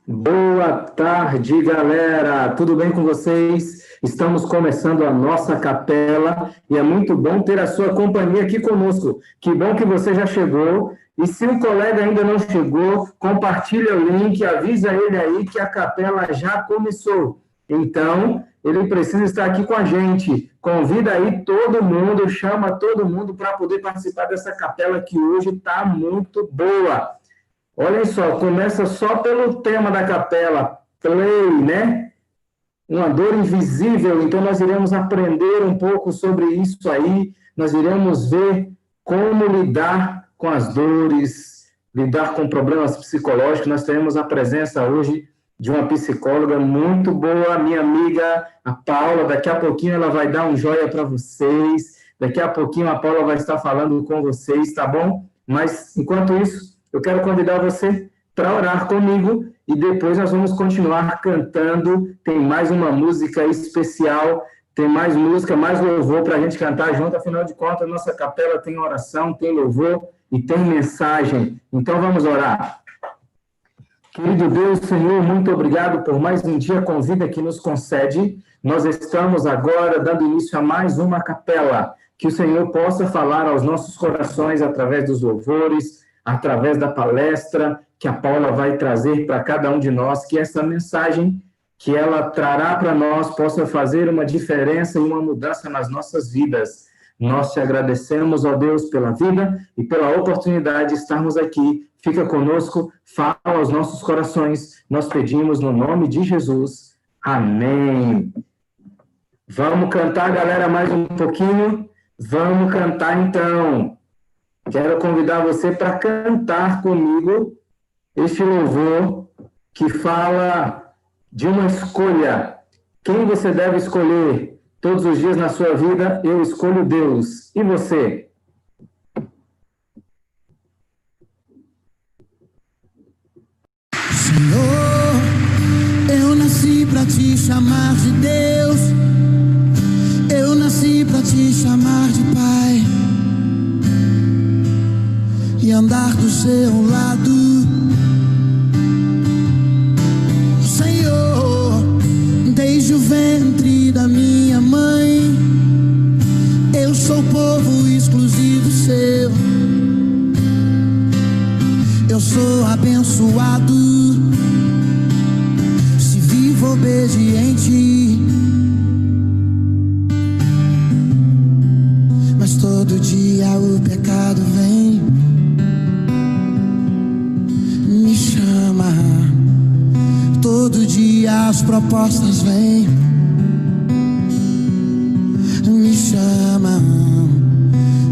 Boa tarde, galera. Tudo bem com vocês? Estamos começando a nossa capela e é muito bom ter a sua companhia aqui conosco. Que bom que você já chegou. E se o colega ainda não chegou, compartilha o link, avisa ele aí que a capela já começou. Então, ele precisa estar aqui com a gente. Convida aí todo mundo, chama todo mundo para poder participar dessa capela que hoje está muito boa. Olhem só, começa só pelo tema da capela, play, né? Uma dor invisível. Então, nós iremos aprender um pouco sobre isso aí. Nós iremos ver como lidar com as dores, lidar com problemas psicológicos. Nós teremos a presença hoje de uma psicóloga muito boa, minha amiga, a Paula. Daqui a pouquinho ela vai dar um joia para vocês. Daqui a pouquinho a Paula vai estar falando com vocês, tá bom? Mas, enquanto isso, eu quero convidar você para orar comigo e depois nós vamos continuar cantando. Tem mais uma música especial, tem mais música, mais louvor para a gente cantar junto. Afinal de contas, nossa capela tem oração, tem louvor e tem mensagem. Então vamos orar. Querido Deus, Senhor, muito obrigado por mais um dia com vida que nos concede. Nós estamos agora dando início a mais uma capela. Que o Senhor possa falar aos nossos corações através dos louvores, através da palestra que a Paula vai trazer para cada um de nós, que essa mensagem que ela trará para nós possa fazer uma diferença e uma mudança nas nossas vidas. Nós te agradecemos, ó Deus, pela vida e pela oportunidade de estarmos aqui. Fica conosco, fala aos nossos corações. Nós pedimos no nome de Jesus. Amém. Vamos cantar, galera, mais um pouquinho? Vamos cantar, então. Quero convidar você para cantar comigo este louvor que fala de uma escolha. Quem você deve escolher todos os dias na sua vida? Eu escolho Deus. E você? Senhor, eu nasci para te chamar de Deus. Eu nasci para te chamar de Pai e andar do seu lado. Senhor, desde o ventre da minha mãe, eu sou povo exclusivo seu. Eu sou abençoado se vivo obediente. Mas todo dia o pecado vem, me chama. Todo dia as propostas vêm, me chamam.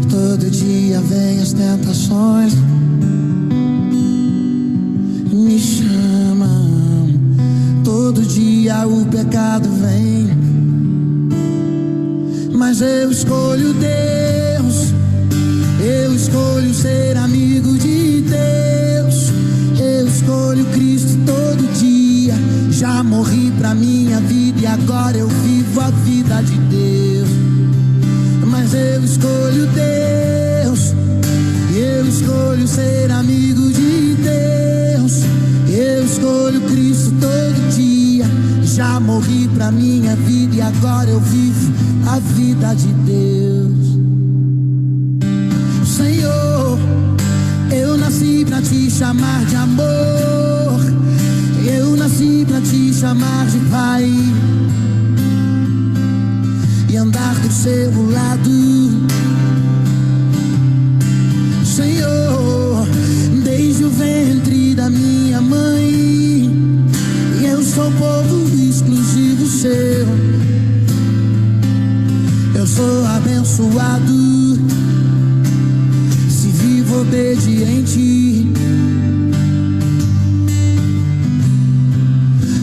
Todo dia vem as tentações, me chamam. Todo dia o pecado vem, mas eu escolho Deus. Eu escolho ser amigo de Deus. Eu escolho Cristo todo dia. Já morri pra minha vida e agora eu vivo a vida de Deus. Mas eu escolho Deus. Eu escolho ser amigo de Deus. Eu escolho Cristo todo dia. Já morri pra minha vida e agora eu vivo a vida de Deus. Senhor, eu nasci pra te chamar de amor. Eu nasci pra te chamar de Pai e andar do seu lado. Senhor, desde o ventre da minha mãe, eu sou povo exclusivo seu. Eu sou abençoado se vivo obediente.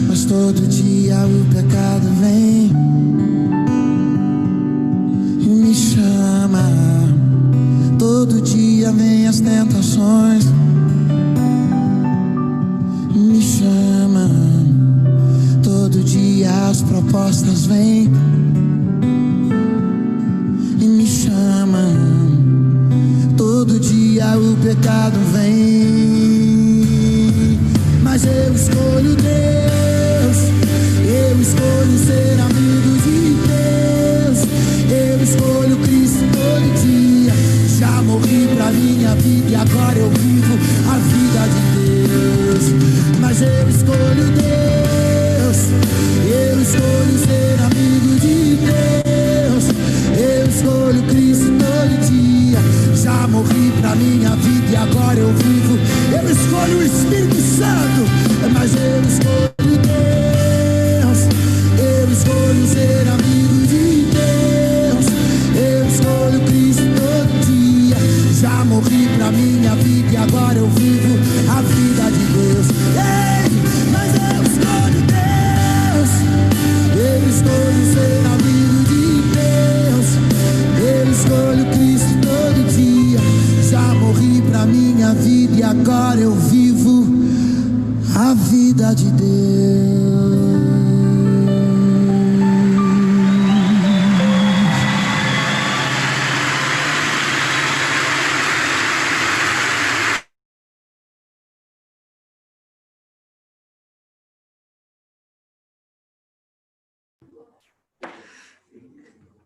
Mas todo dia o pecado vem e me chama. Todo dia vem as tentações, me chama. Todo dia as propostas vêm e me chama. Todo dia o pecado vem, mas eu escolho Deus. eu escolho Deus. Eu escolho ser amigo de Deus. Eu escolho Cristo todo dia. Já morri pra minha vida e agora eu vivo. Eu escolho o Espírito Santo, mas eu escolho Deus. Eu escolho ser amigo de Deus. Eu escolho Cristo todo dia. Já morri pra minha vida e agora eu vivo a vida de Deus. Ei, mas eu escolho Deus. Eu escolho ser amigo de Deus. Eu escolho Cristo todo dia. Já morri pra minha vida e agora eu vivo a vida de Deus.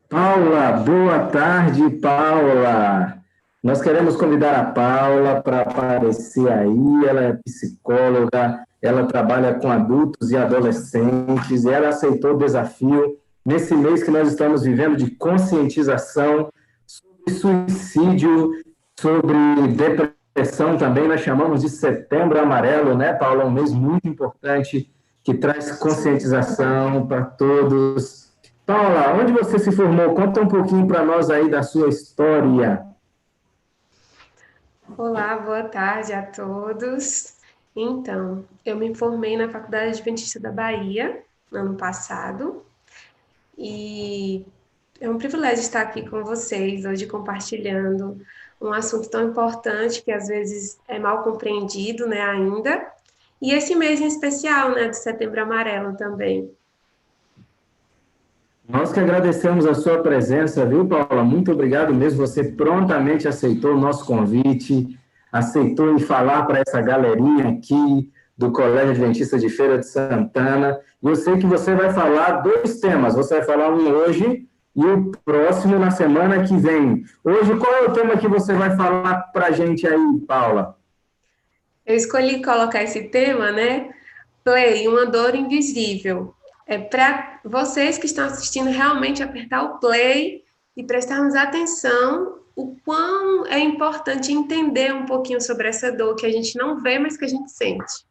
Paula, boa tarde, Paula. Nós queremos convidar a Paula para aparecer aí. Ela é psicóloga, ela trabalha com adultos e adolescentes, e ela aceitou o desafio nesse mês que nós estamos vivendo de conscientização sobre suicídio, sobre depressão também. Nós chamamos de Setembro Amarelo, né, Paula? Um mês muito importante que traz conscientização para todos. Paula, onde você se formou? Conta um pouquinho para nós aí da sua história. Olá, boa tarde a todos. Então, eu me formei na Faculdade Adventista da Bahia, no ano passado, e é um privilégio estar aqui com vocês hoje compartilhando um assunto tão importante que às vezes é mal compreendido, né, ainda, e esse mês em especial, né, de Setembro Amarelo também. Nós que agradecemos a sua presença, viu, Paula? Muito obrigado mesmo. Você prontamente aceitou o nosso convite, aceitou ir falar para essa galerinha aqui do Colégio Adventista de Feira de Santana. E eu sei que você vai falar 2 temas. Você vai falar um hoje e o próximo na semana que vem. Hoje, qual é o tema que você vai falar para a gente aí, Paula? Eu escolhi colocar esse tema, né? Play, uma dor invisível. É para vocês que estão assistindo realmente apertar o play e prestarmos atenção o quão é importante entender um pouquinho sobre essa dor que a gente não vê, mas que a gente sente.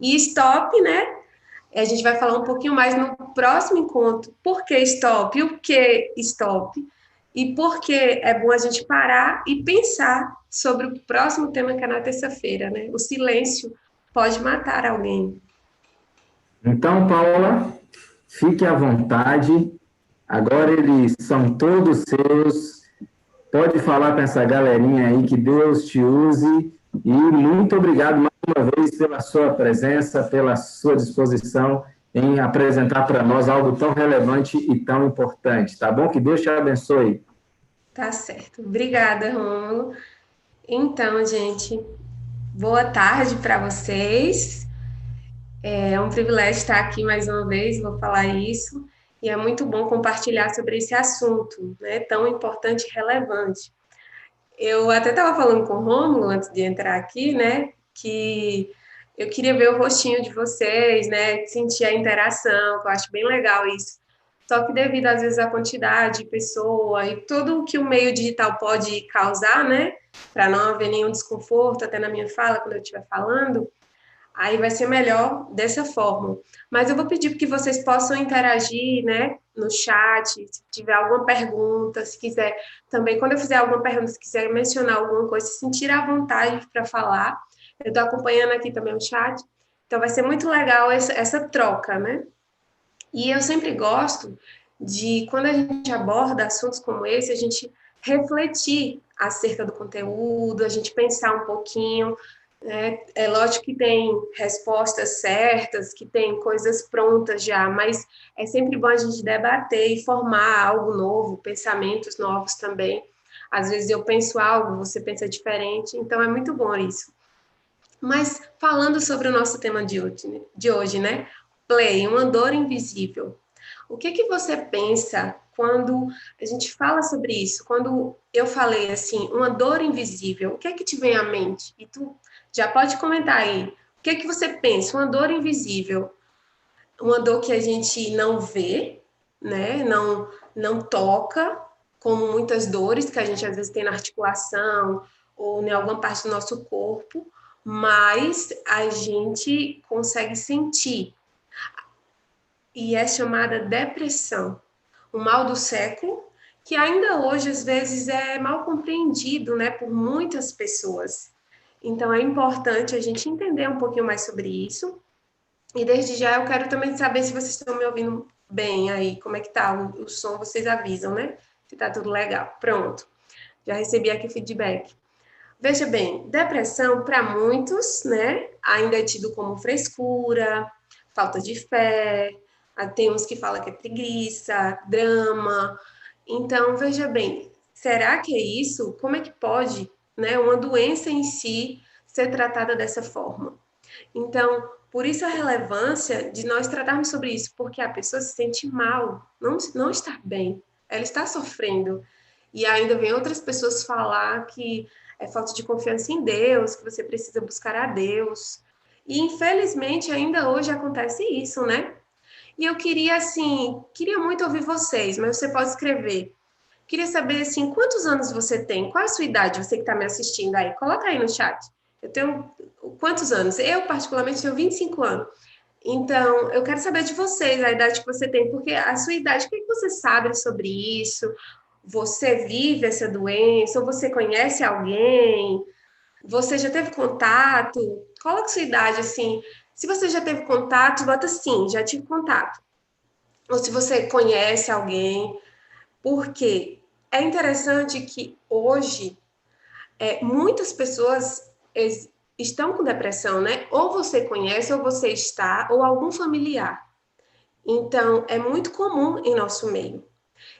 E stop, né? A gente vai falar um pouquinho mais no próximo encontro. Por que stop? E o que stop? E por que é bom a gente parar e pensar sobre o próximo tema que é na terça-feira, né? O silêncio pode matar alguém. Então, Paula, fique à vontade. Agora eles são todos seus. Pode falar com essa galerinha aí, que Deus te use. E muito obrigado mais uma vez pela sua presença, pela sua disposição em apresentar para nós algo tão relevante e tão importante. Tá bom? Que Deus te abençoe. Tá certo. Obrigada, Rômulo. Então, gente, boa tarde para vocês. É um privilégio estar aqui mais uma vez, vou falar isso, e é muito bom compartilhar sobre esse assunto, né, tão importante e relevante. Eu até estava falando com o Rômulo antes de entrar aqui, né, que eu queria ver o rostinho de vocês, né, sentir a interação, que eu acho bem legal isso. Só que devido, às vezes, à quantidade de pessoa e tudo o que o meio digital pode causar, né, para não haver nenhum desconforto, até na minha fala, quando eu estiver falando, aí vai ser melhor dessa forma. Mas eu vou pedir que vocês possam interagir, né, no chat, se tiver alguma pergunta, se quiser também, quando eu fizer alguma pergunta, se quiser mencionar alguma coisa, se sentir à vontade para falar. Eu estou acompanhando aqui também o chat, então vai ser muito legal essa troca, né? E eu sempre gosto de, quando a gente aborda assuntos como esse, a gente refletir acerca do conteúdo, a gente pensar um pouquinho. É lógico que tem respostas certas, que tem coisas prontas já, mas é sempre bom a gente debater e formar algo novo, pensamentos novos também. Às vezes eu penso algo, você pensa diferente, então é muito bom isso. Mas falando sobre o nosso tema de hoje, né? Play, uma dor invisível. O que você pensa quando a gente fala sobre isso? Quando eu falei assim, uma dor invisível, o que é que te vem à mente? E tu já pode comentar aí O que é que você pensa? Uma dor invisível, uma dor que a gente não vê, né? Não toca, como muitas dores que a gente às vezes tem na articulação ou em alguma parte do nosso corpo, mas a gente consegue sentir. E é chamada depressão, o mal do século, que ainda hoje às vezes é mal compreendido, né, por muitas pessoas. Então é importante a gente entender um pouquinho mais sobre isso. E desde já eu quero também saber se vocês estão me ouvindo bem aí, como é que tá o som, vocês avisam, né? Se tá tudo legal. Pronto. Já recebi aqui feedback. Veja bem, depressão para muitos, né, ainda é tido como frescura, falta de fé, tem uns que falam que é preguiça, drama. Então, veja bem, será que é isso? Como é que pode, né, uma doença em si ser tratada dessa forma? Então, por isso a relevância de nós tratarmos sobre isso, porque a pessoa se sente mal, não está bem, ela está sofrendo. E ainda vem outras pessoas falar que é falta de confiança em Deus, que você precisa buscar a Deus. E infelizmente ainda hoje acontece isso, né? E eu queria, assim, queria muito ouvir vocês, mas você pode escrever. Queria saber, assim, quantos anos você tem? Qual a sua idade, você que está me assistindo aí? Coloca aí no chat. Eu tenho quantos anos? Eu, particularmente, tenho 25 anos. Então, eu quero saber de vocês, a idade que você tem, porque a sua idade, o que você sabe sobre isso? Você vive essa doença? Ou você conhece alguém? Você já teve contato? Coloca sua idade, assim. Se você já teve contato, bota sim, já tive contato. Ou se você conhece alguém, porque é interessante que hoje muitas pessoas estão com depressão, né? Ou você conhece, ou você está, ou algum familiar. Então, é muito comum em nosso meio.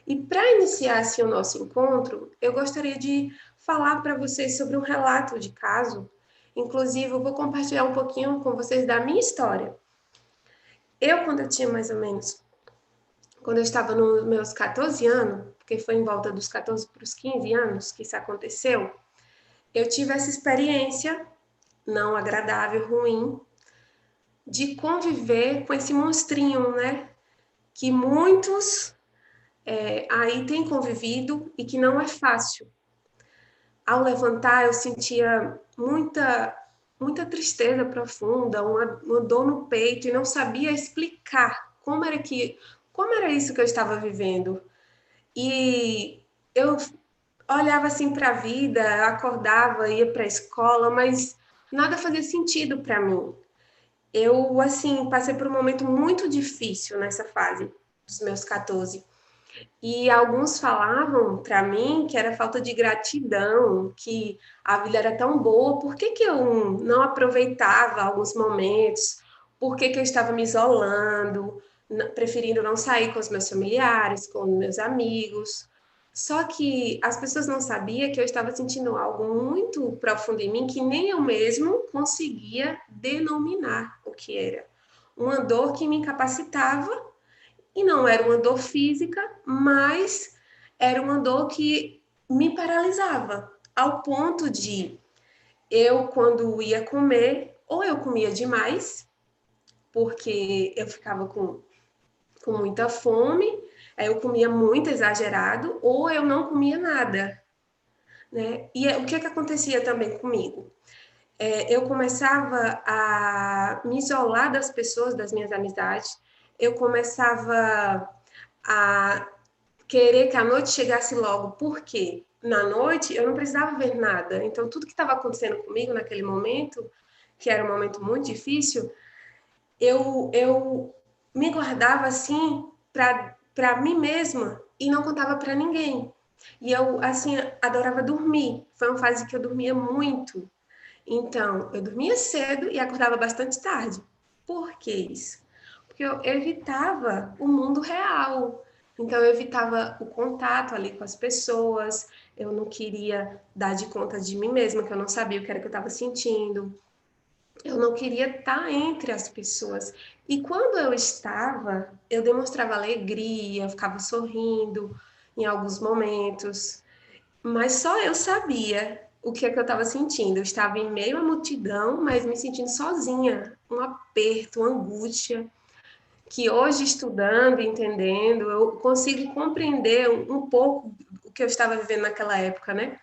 E para iniciar assim, o nosso encontro, eu gostaria de falar para vocês sobre um relato de caso. Inclusive, eu vou compartilhar um pouquinho com vocês da minha história. Quando eu tinha mais ou menos, quando eu estava nos meus 14 anos, porque foi em volta dos 14 para os 15 anos que isso aconteceu, eu tive essa experiência não agradável, ruim, de conviver com esse monstrinho, né? Que muitos aí têm convivido e que não é fácil. Ao levantar, eu sentia muita tristeza profunda, uma dor no peito e não sabia explicar como era isso que eu estava vivendo. E eu olhava assim para a vida, acordava, ia para a escola, mas nada fazia sentido para mim. Eu, assim, passei por um momento muito difícil nessa fase dos meus 14. E alguns falavam para mim que era falta de gratidão, que a vida era tão boa, por que que eu não aproveitava alguns momentos? Por que que eu estava me isolando, preferindo não sair com os meus familiares, com meus amigos? Só que as pessoas não sabiam que eu estava sentindo algo muito profundo em mim que nem eu mesmo conseguia denominar o que era. Uma dor que me incapacitava e não era uma dor física, mas era uma dor que me paralisava, ao ponto de eu, quando ia comer, ou eu comia demais, porque eu ficava com muita fome, aí eu comia muito exagerado, ou eu não comia nada, né? E o que acontecia também comigo? Eu começava a me isolar das pessoas, das minhas amizades, eu começava a querer que a noite chegasse logo, porque na noite eu não precisava ver nada. Então, tudo que estava acontecendo comigo naquele momento, que era um momento muito difícil, eu me guardava assim para mim mesma e não contava para ninguém. E eu, assim, adorava dormir. Foi uma fase que eu dormia muito. Então, eu dormia cedo e acordava bastante tarde. Por que isso? Porque eu evitava o mundo real. Então, eu evitava o contato ali com as pessoas, eu não queria dar de conta de mim mesma, que eu não sabia o que era que eu estava sentindo. Eu não queria estar entre as pessoas. E quando eu estava, eu demonstrava alegria, eu ficava sorrindo em alguns momentos, mas só eu sabia. o que é que eu estava sentindo. Eu estava em meio à multidão, mas me sentindo sozinha, um aperto, uma angústia, que hoje, estudando, entendendo, eu consigo compreender um pouco o que eu estava vivendo naquela época, né?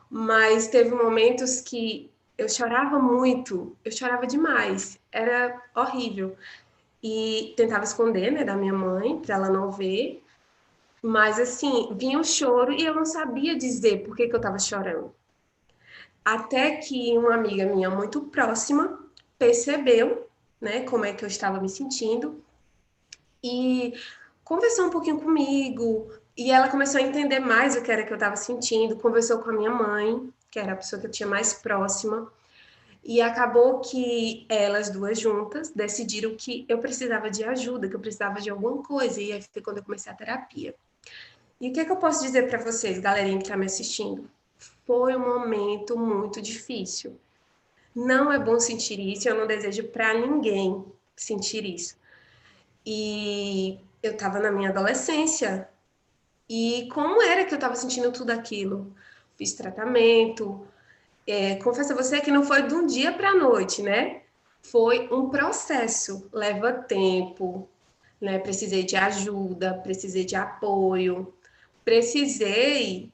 Mas teve momentos que eu chorava muito, eu chorava demais, era horrível. E tentava esconder, né, da minha mãe, para ela não ver. Mas, assim, vinha o choro e eu não sabia dizer por que eu estava chorando. Até que uma amiga minha muito próxima percebeu, né, como é que eu estava me sentindo e conversou um pouquinho comigo. E ela começou a entender mais o que era que eu estava sentindo, conversou com a minha mãe, que era a pessoa que eu tinha mais próxima. E acabou que elas duas juntas decidiram que eu precisava de ajuda, que eu precisava de alguma coisa. E aí foi quando eu comecei a terapia. E o que é que eu posso dizer para vocês, galerinha que está me assistindo? Foi um momento muito difícil. Não é bom sentir isso, eu não desejo para ninguém sentir isso. E eu estava na minha adolescência. E como era que eu estava sentindo tudo aquilo? Fiz tratamento. Confesso a você que não foi de um dia para a noite, né? Foi um processo, leva tempo, né? Precisei de ajuda, precisei de apoio, precisei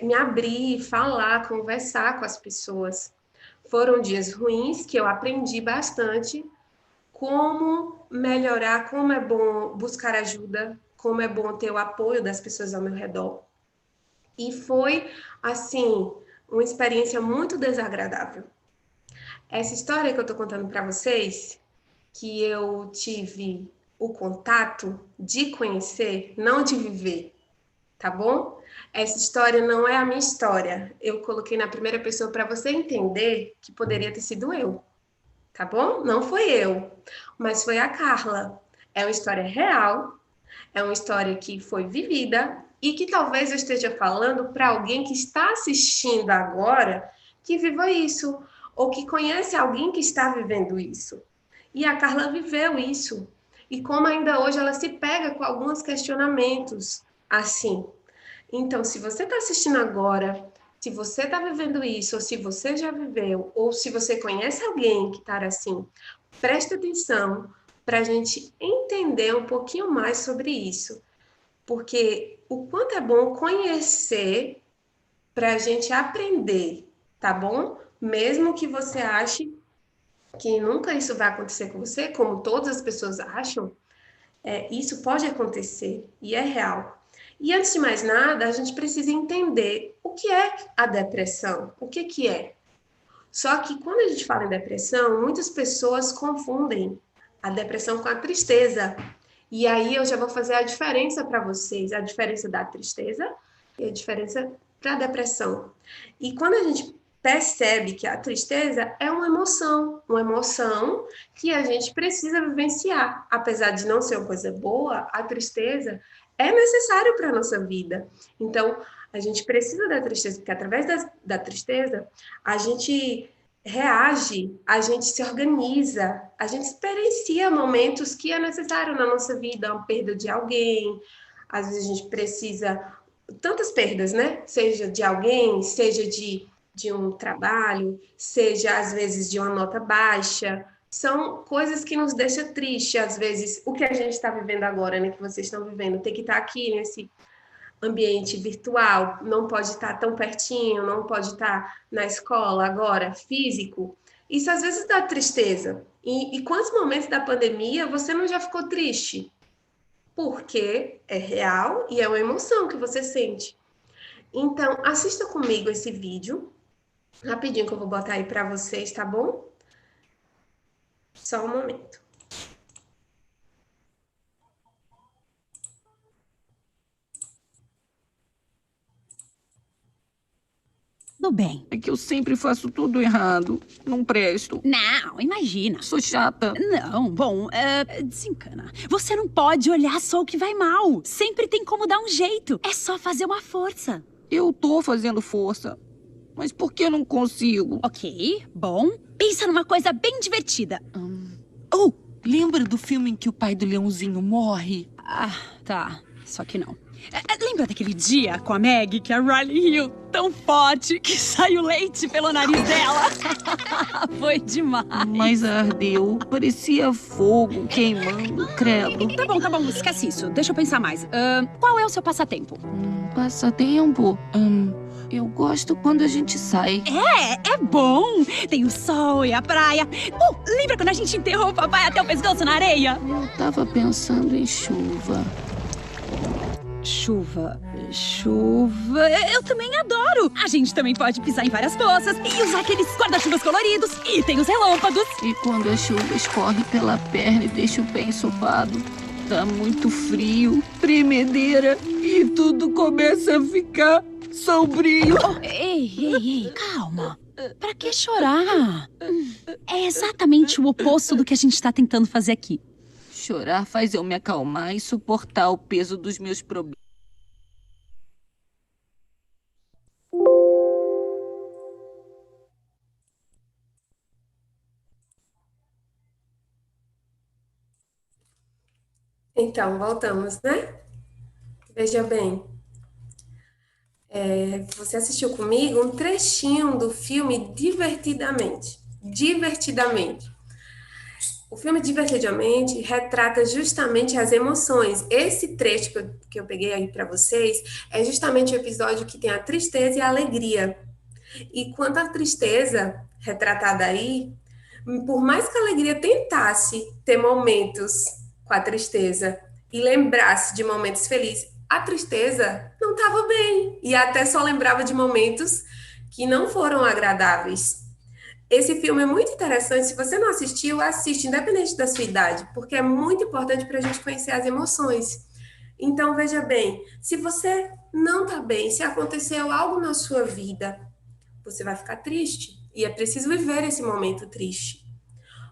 me abrir, falar, conversar com as pessoas. Foram dias ruins que eu aprendi bastante como melhorar, como é bom buscar ajuda, como é bom ter o apoio das pessoas ao meu redor. E foi, assim, uma experiência muito desagradável. Essa história que eu tô contando para vocês, que eu tive o contato de conhecer, não de viver, tá bom? Essa história não é a minha história. Eu coloquei na primeira pessoa para você entender que poderia ter sido eu, tá bom? Não foi eu, mas foi a Carla. É uma história real, é uma história que foi vivida e que talvez eu esteja falando para alguém que está assistindo agora que viva isso, ou que conhece alguém que está vivendo isso. E a Carla viveu isso. E como ainda hoje ela se pega com alguns questionamentos assim. Então, se você está assistindo agora, se você está vivendo isso, ou se você já viveu, ou se você conhece alguém que está assim, preste atenção para a gente entender um pouquinho mais sobre isso. Porque o quanto é bom conhecer para a gente aprender, tá bom? Mesmo que você ache que nunca isso vai acontecer com você, como todas as pessoas acham, isso pode acontecer e é real. E antes de mais nada, a gente precisa entender o que é a depressão, o que que é. Só que quando a gente fala em depressão, muitas pessoas confundem a depressão com a tristeza. E aí eu já vou fazer a diferença para vocês, a diferença da tristeza e a diferença para a depressão. E quando a gente percebe que a tristeza é uma emoção que a gente precisa vivenciar. Apesar de não ser uma coisa boa, a tristeza é necessário para a nossa vida. Então, a gente precisa da tristeza, porque através da tristeza, a gente reage, a gente se organiza, a gente experiencia momentos que é necessário na nossa vida, a perda de alguém, às vezes a gente precisa, tantas perdas, né? Seja de alguém, seja de um trabalho, seja às vezes de uma nota baixa, são coisas que nos deixam triste, às vezes, o que a gente está vivendo agora, né, que vocês estão vivendo, ter que estar aqui nesse ambiente virtual, não pode estar tão pertinho, não pode estar na escola agora, físico, isso às vezes dá tristeza. E quantos momentos da pandemia você não já ficou triste? Porque é real e é uma emoção que você sente. Então, assista comigo esse vídeo, rapidinho que eu vou botar aí para vocês, tá bom? Só um momento. Tudo bem. É que eu sempre faço tudo errado. Não presto. Não, imagina. Sou chata. Não, bom, desencana. Você não pode olhar só o que vai mal. Sempre tem como dar um jeito. É só fazer uma força. Eu tô fazendo força. Mas por que eu não consigo? Ok, bom. Pensa numa coisa bem divertida. Oh, lembra do filme em que o pai do leãozinho morre? Ah, tá. Só que não. Lembra daquele dia com a Maggie que a Riley riu tão forte que saiu leite pelo nariz dela. Foi demais. Mas ardeu. Parecia fogo queimando, credo. Tá bom, esquece isso. Deixa eu pensar mais. Qual é o seu passatempo? Passatempo? Eu gosto quando a gente sai. É bom. Tem o sol e a praia. Lembra quando a gente enterrou o papai até o pescoço na areia? Eu tava pensando em chuva. Chuva. Eu também adoro. A gente também pode pisar em várias poças e usar aqueles guarda-chuvas coloridos. E tem os relâmpagos. E quando a chuva escorre pela perna e deixa o pé ensopado, tá muito frio, tremedeira e tudo começa a ficar sombrio. Ei, calma. Pra que chorar? É exatamente o oposto do que a gente tá tentando fazer aqui. Chorar faz eu me acalmar e suportar o peso dos meus problemas. Então, voltamos, né? Veja bem, você assistiu comigo um trechinho do filme Divertidamente. Divertidamente. O filme Divertidamente retrata justamente as emoções. Esse trecho que eu peguei aí para vocês é justamente o episódio que tem a tristeza e a alegria. E quanto à tristeza retratada aí, por mais que a alegria tentasse ter momentos com a tristeza e lembrasse de momentos felizes, a tristeza não estava bem e até só lembrava de momentos que não foram agradáveis. Esse filme é muito interessante. Se você não assistiu, assiste, independente da sua idade, porque é muito importante para a gente conhecer as emoções. Então, veja bem, se você não está bem, se aconteceu algo na sua vida, você vai ficar triste. E é preciso viver esse momento triste.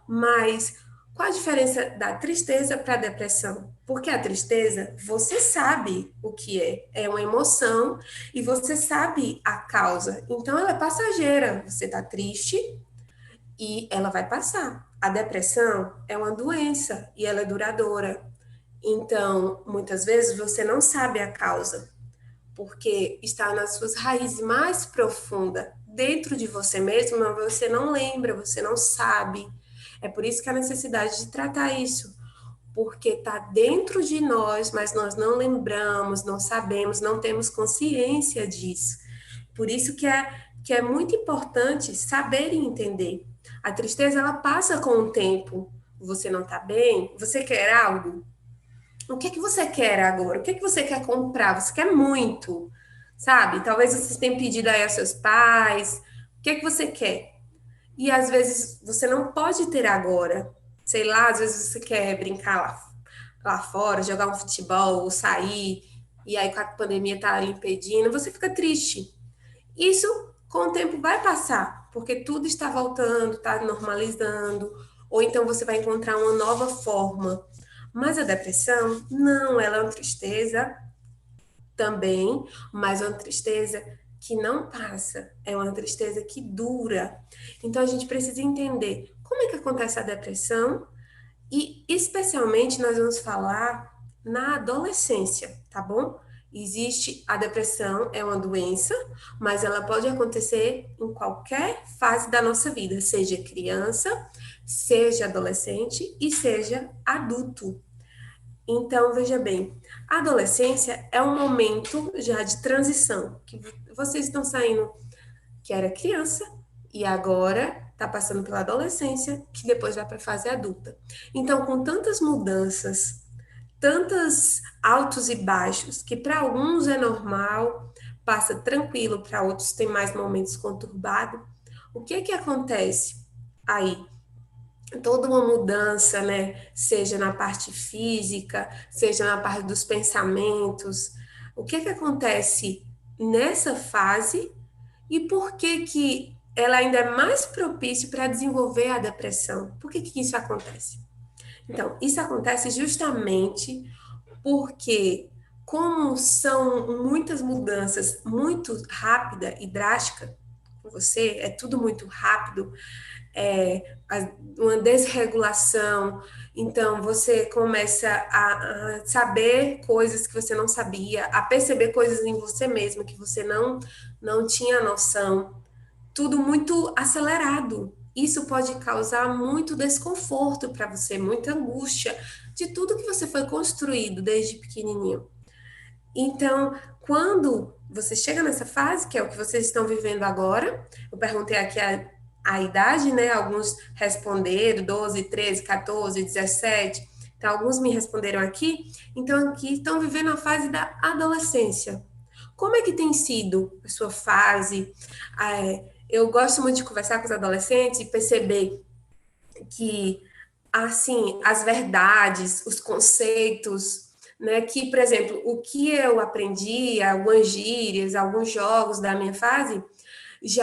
Mas qual a diferença da tristeza para a depressão? Porque a tristeza, você sabe o que é uma emoção e você sabe a causa. Então, ela é passageira. Você está triste e ela vai passar. A depressão é uma doença e ela é duradoura. Então, muitas vezes você não sabe a causa, porque está nas suas raízes mais profundas, dentro de você mesmo, mas você não lembra, você não sabe. É por isso que a necessidade de tratar isso, porque está dentro de nós, mas nós não lembramos, não sabemos, não temos consciência disso. Por isso que é muito importante saber e entender. A tristeza, ela passa com o tempo. Você não está bem? Você quer algo? O que é que você quer agora? O que é que você quer comprar? Você quer muito, sabe? Talvez você tenha pedido aí aos seus pais. O que é que você quer? E às vezes você não pode ter agora. Sei lá, às vezes você quer brincar lá fora, jogar um futebol, ou sair, e aí com a pandemia tá impedindo, você fica triste. Isso, com o tempo, vai passar, porque tudo está voltando, está normalizando, ou então você vai encontrar uma nova forma. Mas a depressão, não, ela é uma tristeza também, mas é uma tristeza que não passa, é uma tristeza que dura. Então a gente precisa entender como é que acontece a depressão e especialmente nós vamos falar na adolescência, tá bom? Existe a depressão, é uma doença, mas ela pode acontecer em qualquer fase da nossa vida, seja criança, seja adolescente e seja adulto. Então, veja bem, a adolescência é um momento já de transição, que vocês estão saindo que era criança e agora está passando pela adolescência, que depois vai para a fase adulta. Então, com tantas mudanças, tantos altos e baixos, que para alguns é normal, passa tranquilo, para outros tem mais momentos conturbados, o que que acontece aí? Toda uma mudança, né? Seja na parte física, seja na parte dos pensamentos. O que que acontece nessa fase e por que que ela ainda é mais propícia para desenvolver a depressão? Por que que isso acontece? Então, isso acontece justamente porque, como são muitas mudanças muito rápida e drástica, você é tudo muito rápido, uma desregulação. Então, você começa a saber coisas que você não sabia, a perceber coisas em você mesma que você não tinha noção. Tudo muito acelerado. Isso pode causar muito desconforto para você, muita angústia de tudo que você foi construído desde pequenininho. Então, quando você chega nessa fase, que é o que vocês estão vivendo agora, eu perguntei aqui a idade, né? Alguns responderam 12, 13, 14, 17. Então, alguns me responderam aqui. Então, aqui estão vivendo a fase da adolescência. Como é que tem sido a sua fase? Eu gosto muito de conversar com os adolescentes e perceber que, assim, as verdades, os conceitos, né, que, por exemplo, o que eu aprendi, algumas gírias, alguns jogos da minha fase,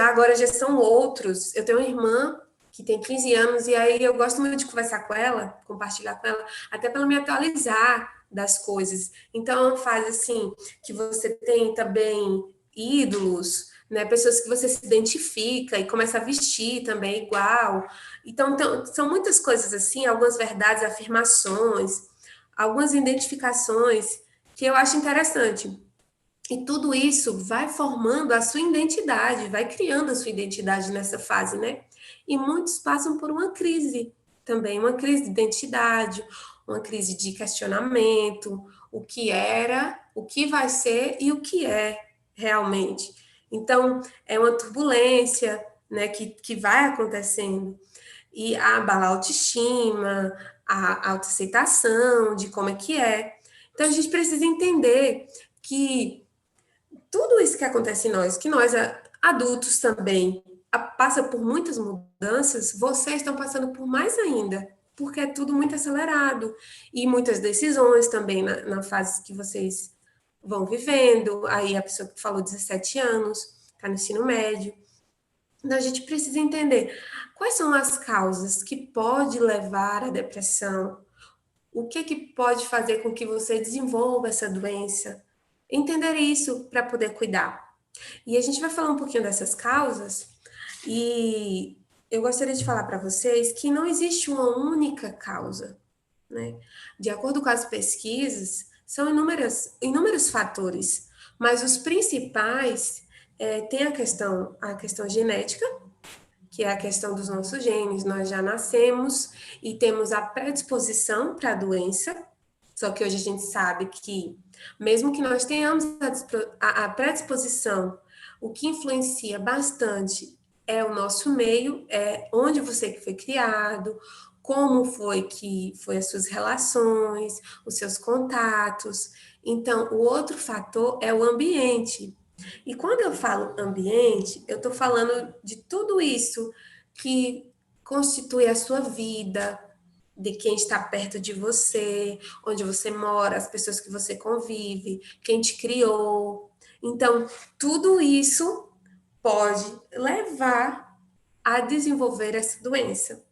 agora já são outros. Eu tenho uma irmã que tem 15 anos, e aí eu gosto muito de conversar com ela, compartilhar com ela, até para me atualizar das coisas. Então, é uma fase, assim, que você tem também ídolos, né, pessoas que você se identifica e começa a vestir também igual. Então, são muitas coisas assim, algumas verdades, afirmações, algumas identificações que eu acho interessante. E tudo isso vai formando a sua identidade, vai criando a sua identidade nessa fase, né? E muitos passam por uma crise também, uma crise de identidade, uma crise de questionamento, o que era, o que vai ser e o que é realmente. Então, é uma turbulência, né, que vai acontecendo e abala a autoestima, a autoaceitação de como é que é. Então, a gente precisa entender que tudo isso que acontece em nós, que nós adultos também passa por muitas mudanças, vocês estão passando por mais ainda, porque é tudo muito acelerado e muitas decisões também na fase que vocês vão vivendo. Aí a pessoa que falou 17 anos, está no ensino médio. Então a gente precisa entender quais são as causas que pode levar à depressão, o que pode fazer com que você desenvolva essa doença, entender isso para poder cuidar. E a gente vai falar um pouquinho dessas causas, e eu gostaria de falar para vocês que não existe uma única causa, né? De acordo com as pesquisas, são inúmeros fatores, mas os principais tem a questão genética, que é a questão dos nossos genes. Nós já nascemos e temos a predisposição para a doença, só que hoje a gente sabe que, mesmo que nós tenhamos a predisposição, o que influencia bastante é o nosso meio, é onde você foi criado, como foi as suas relações, os seus contatos. Então, o outro fator é o ambiente. E quando eu falo ambiente, eu estou falando de tudo isso que constitui a sua vida, de quem está perto de você, onde você mora, as pessoas que você convive, quem te criou. Então, tudo isso pode levar a desenvolver essa doença.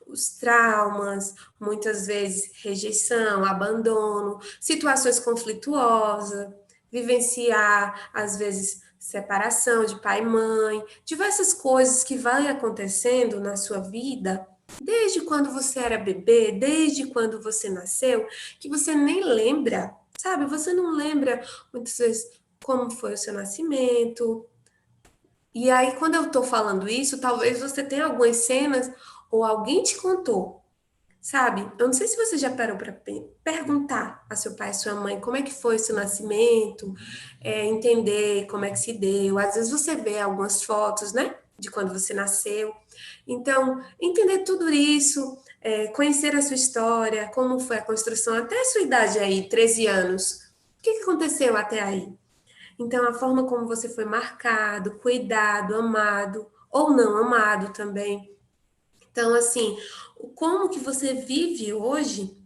Os traumas, muitas vezes rejeição, abandono, situações conflituosas, vivenciar, às vezes, separação de pai e mãe, diversas coisas que vão acontecendo na sua vida, desde quando você era bebê, desde quando você nasceu, que você nem lembra, sabe? Você não lembra, muitas vezes, como foi o seu nascimento. E aí, quando eu tô falando isso, talvez você tenha algumas cenas ou alguém te contou, sabe? Eu não sei se você já parou para perguntar a seu pai, a sua mãe, como é que foi o seu nascimento, entender como é que se deu. Às vezes você vê algumas fotos, né, de quando você nasceu. Então, entender tudo isso, conhecer a sua história, como foi a construção, até a sua idade aí, 13 anos. O que aconteceu até aí? Então, a forma como você foi marcado, cuidado, amado, ou não amado também. Então, assim, como que você vive hoje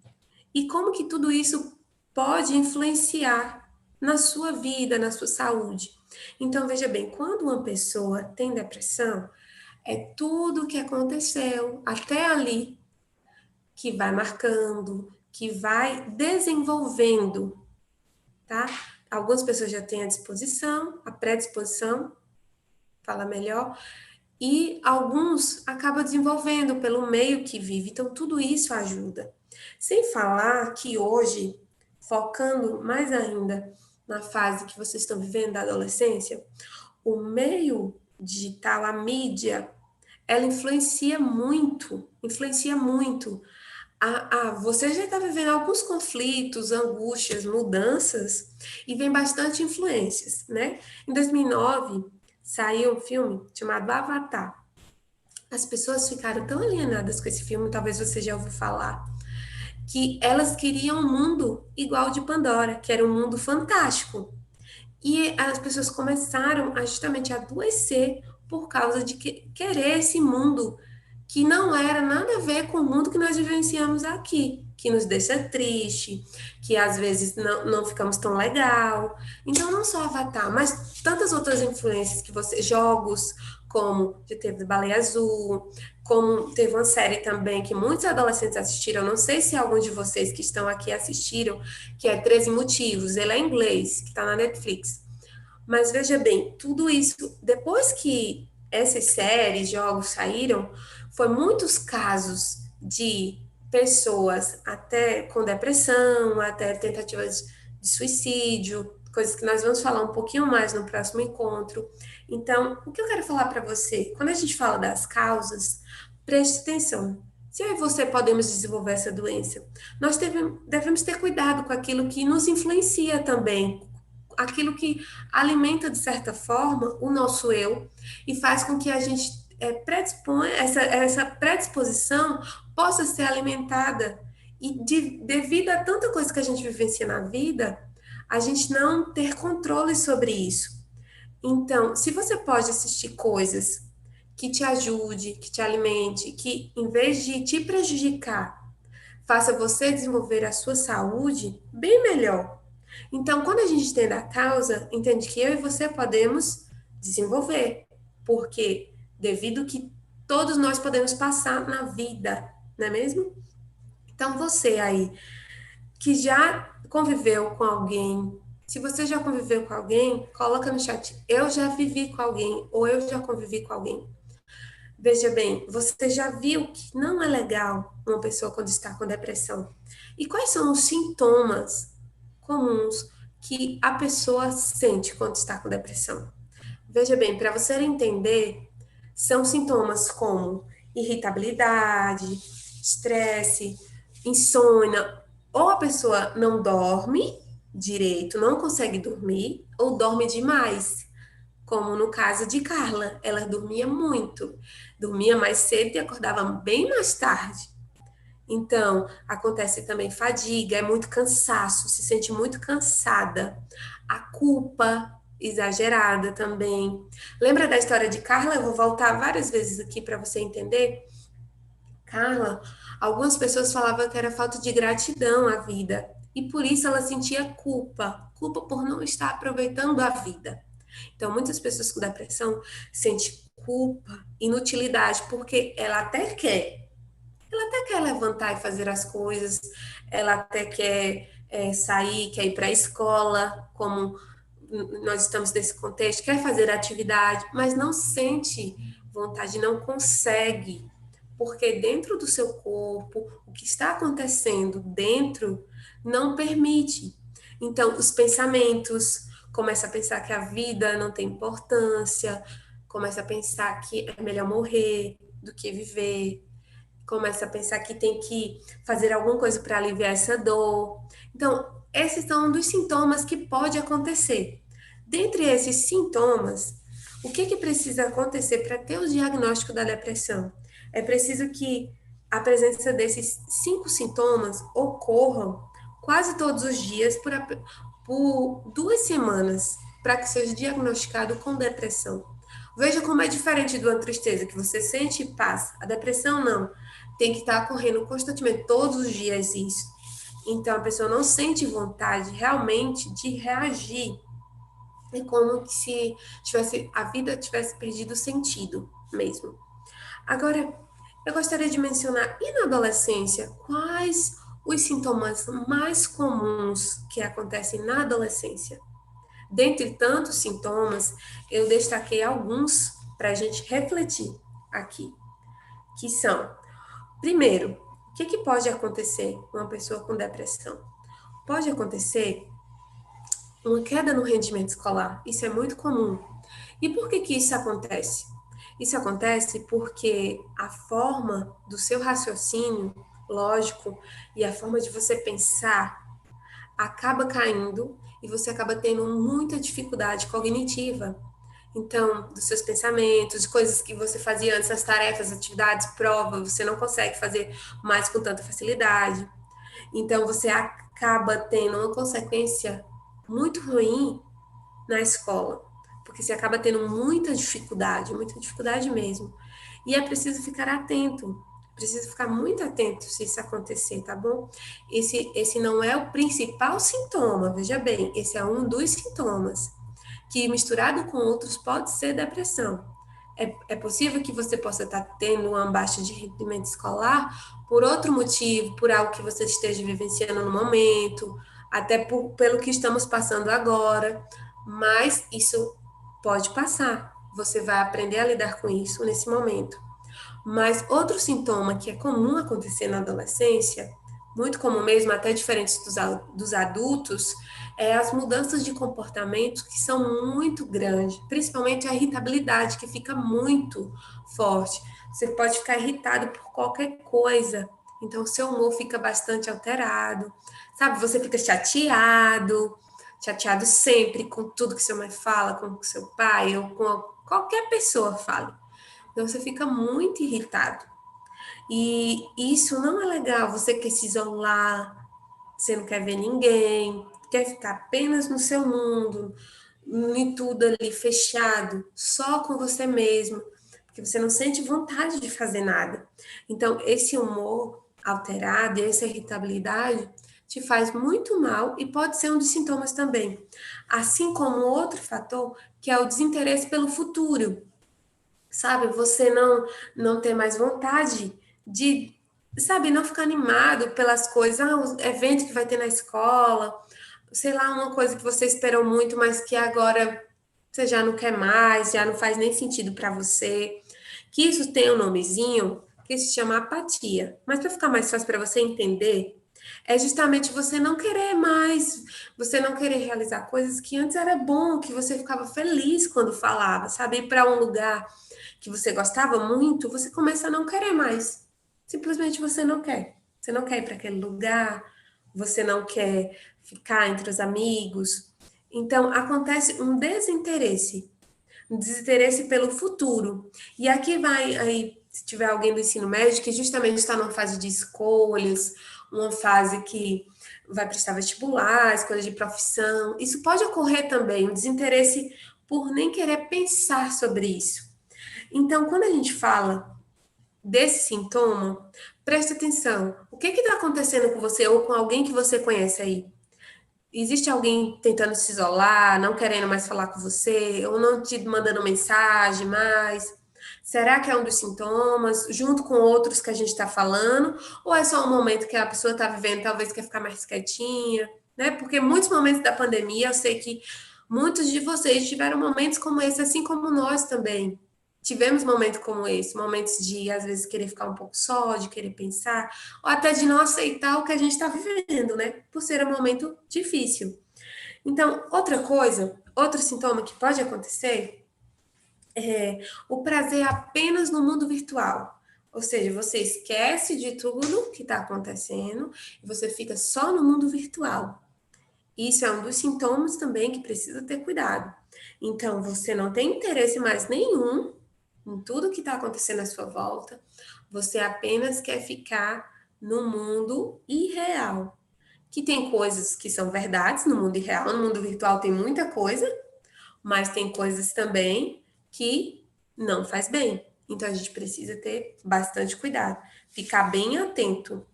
e como que tudo isso pode influenciar na sua vida, na sua saúde. Então, veja bem, quando uma pessoa tem depressão, é tudo o que aconteceu até ali que vai marcando, que vai desenvolvendo, tá? Algumas pessoas já têm a disposição, a predisposição, fala melhor, e alguns acabam desenvolvendo pelo meio que vive. Então, tudo isso ajuda. Sem falar que hoje, focando mais ainda na fase que vocês estão vivendo da adolescência, o meio digital, a mídia, ela influencia muito. Você já está vivendo alguns conflitos, angústias, mudanças, e vem bastante influências, né? Em 2009, saiu um filme chamado Avatar. As pessoas ficaram tão alienadas com esse filme, talvez você já ouviu falar, que elas queriam um mundo igual ao de Pandora, que era um mundo fantástico. E as pessoas começaram justamente a adoecer por causa de querer esse mundo que não era nada a ver com o mundo que nós vivenciamos aqui, que nos deixa triste, que às vezes não ficamos tão legal. Então, não só Avatar, mas tantas outras influências que jogos, como já teve Baleia Azul, como teve uma série também que muitos adolescentes assistiram, não sei se alguns de vocês que estão aqui assistiram, que é 13 Motivos, ele é em inglês, que está na Netflix. Mas veja bem, tudo isso, depois que essas séries, jogos saíram, foi muitos casos de pessoas até com depressão, até tentativas de suicídio, coisas que nós vamos falar um pouquinho mais no próximo encontro. Então, o que eu quero falar para você, quando a gente fala das causas, preste atenção. Se eu e você podemos desenvolver essa doença, nós devemos ter cuidado com aquilo que nos influencia também, aquilo que alimenta, de certa forma, o nosso eu e faz com que a gente essa predisposição possa ser alimentada. E devido a tanta coisa que a gente vivencia na vida, a gente não ter controle sobre isso. Então, se você pode assistir coisas que te ajude, que te alimente, que em vez de te prejudicar, faça você desenvolver a sua saúde, bem melhor. Então, quando a gente entende a causa, entende que eu e você podemos desenvolver, porque devido que todos nós podemos passar na vida, não é mesmo? Então, você aí, que já conviveu com alguém, se você já conviveu com alguém, coloca no chat, eu já vivi com alguém, ou eu já convivi com alguém. Veja bem, você já viu que não é legal uma pessoa quando está com depressão? E quais são os sintomas comuns que a pessoa sente quando está com depressão? Veja bem, para você entender, são sintomas como irritabilidade, estresse, insônia, ou a pessoa não dorme direito, não consegue dormir, ou dorme demais, como no caso de Carla, ela dormia muito, dormia mais cedo e acordava bem mais tarde. Então, acontece também fadiga, é muito cansaço, se sente muito cansada. A culpa exagerada também. Lembra da história de Carla? Eu vou voltar várias vezes aqui para você entender. Carla, algumas pessoas falavam que era falta de gratidão à vida. E por isso ela sentia culpa por não estar aproveitando a vida. Então, muitas pessoas com depressão sentem culpa, inutilidade, porque ela até quer levantar e fazer as coisas, ela até quer sair, quer ir para a escola, como nós estamos nesse contexto, quer fazer atividade, mas não sente vontade, não consegue, porque dentro do seu corpo, o que está acontecendo dentro não permite. Então, os pensamentos, começa a pensar que a vida não tem importância, começa a pensar que é melhor morrer do que viver, começa a pensar que tem que fazer alguma coisa para aliviar essa dor. Então, esses são um dos sintomas que pode acontecer. Dentre esses sintomas, o que precisa acontecer para ter o diagnóstico da depressão? É preciso que a presença desses 5 sintomas ocorram quase todos os dias por 2 semanas para que seja diagnosticado com depressão. Veja como é diferente de uma tristeza que você sente e passa. A depressão não. Tem que estar ocorrendo constantemente, todos os dias isso. Então, a pessoa não sente vontade realmente de reagir. É como se a vida tivesse perdido sentido mesmo. Agora, eu gostaria de mencionar, e na adolescência, quais os sintomas mais comuns que acontecem na adolescência? Dentre tantos sintomas, eu destaquei alguns para a gente refletir aqui, que são, primeiro, o que pode acontecer com uma pessoa com depressão? Pode acontecer uma queda no rendimento escolar, isso é muito comum. E por que isso acontece? Isso acontece porque a forma do seu raciocínio lógico e a forma de você pensar acaba caindo e você acaba tendo muita dificuldade cognitiva. Então, dos seus pensamentos, de coisas que você fazia antes, as tarefas, atividades, provas, você não consegue fazer mais com tanta facilidade. Então, você acaba tendo uma consequência muito ruim na escola, porque você acaba tendo muita dificuldade mesmo. E é preciso ficar atento, preciso ficar muito atento se isso acontecer, tá bom? Esse não é o principal sintoma, veja bem, esse é um dos sintomas, que misturado com outros pode ser depressão. É possível que você possa estar tendo uma baixa de rendimento escolar por outro motivo, por algo que você esteja vivenciando no momento, até pelo que estamos passando agora, mas isso pode passar. Você vai aprender a lidar com isso nesse momento. Mas outro sintoma que é comum acontecer na adolescência, muito comum mesmo, até diferentes dos adultos, é as mudanças de comportamento que são muito grandes, principalmente a irritabilidade, que fica muito forte. Você pode ficar irritado por qualquer coisa, então o seu humor fica bastante alterado, sabe? Você fica chateado sempre com tudo que seu mãe fala, com seu pai, ou com qualquer pessoa fala. Então, você fica muito irritado. E isso não é legal. Você quer se isolar, você não quer ver ninguém, quer ficar apenas no seu mundo, em tudo ali fechado, só com você mesmo, porque você não sente vontade de fazer nada. Então, esse humor alterado, essa irritabilidade, te faz muito mal e pode ser um dos sintomas também. Assim como outro fator, que é o desinteresse pelo futuro. Sabe, você não ter mais vontade de, sabe, não ficar animado pelas coisas, o evento que vai ter na escola, sei lá, uma coisa que você esperou muito, mas que agora você já não quer mais, já não faz nem sentido para você. Que isso tem um nomezinho que se chama apatia. Mas para ficar mais fácil para você entender, é justamente você não querer mais, você não querer realizar coisas que antes era bom, que você ficava feliz quando falava, sabe? Ir para um lugar que você gostava muito, você começa a não querer mais. Simplesmente você não quer. Você não quer ir para aquele lugar, você não quer ficar entre os amigos. Então, acontece um desinteresse pelo futuro. E aqui vai, aí, se tiver alguém do ensino médio que justamente está numa fase de escolhas, uma fase que vai prestar vestibular, escolha de profissão, isso pode ocorrer também, um desinteresse por nem querer pensar sobre isso. Então, quando a gente fala desse sintoma, preste atenção. O que está acontecendo com você ou com alguém que você conhece aí? Existe alguém tentando se isolar, não querendo mais falar com você, ou não te mandando mensagem mais? Será que é um dos sintomas, junto com outros que a gente está falando? Ou é só um momento que a pessoa está vivendo, talvez quer ficar mais quietinha, né? Porque muitos momentos da pandemia, eu sei que muitos de vocês tiveram momentos como esse, assim como nós também. Tivemos momentos como esse, momentos de, às vezes, querer ficar um pouco só, de querer pensar, ou até de não aceitar o que a gente está vivendo, né? Por ser um momento difícil. Então, outra coisa, outro sintoma que pode acontecer é o prazer apenas no mundo virtual. Ou seja, você esquece de tudo que está acontecendo e você fica só no mundo virtual. Isso é um dos sintomas também que precisa ter cuidado. Então, você não tem interesse mais nenhum em tudo que está acontecendo à sua volta, você apenas quer ficar no mundo irreal. Que tem coisas que são verdades no mundo irreal, no mundo virtual tem muita coisa, mas tem coisas também que não faz bem. Então a gente precisa ter bastante cuidado, ficar bem atento.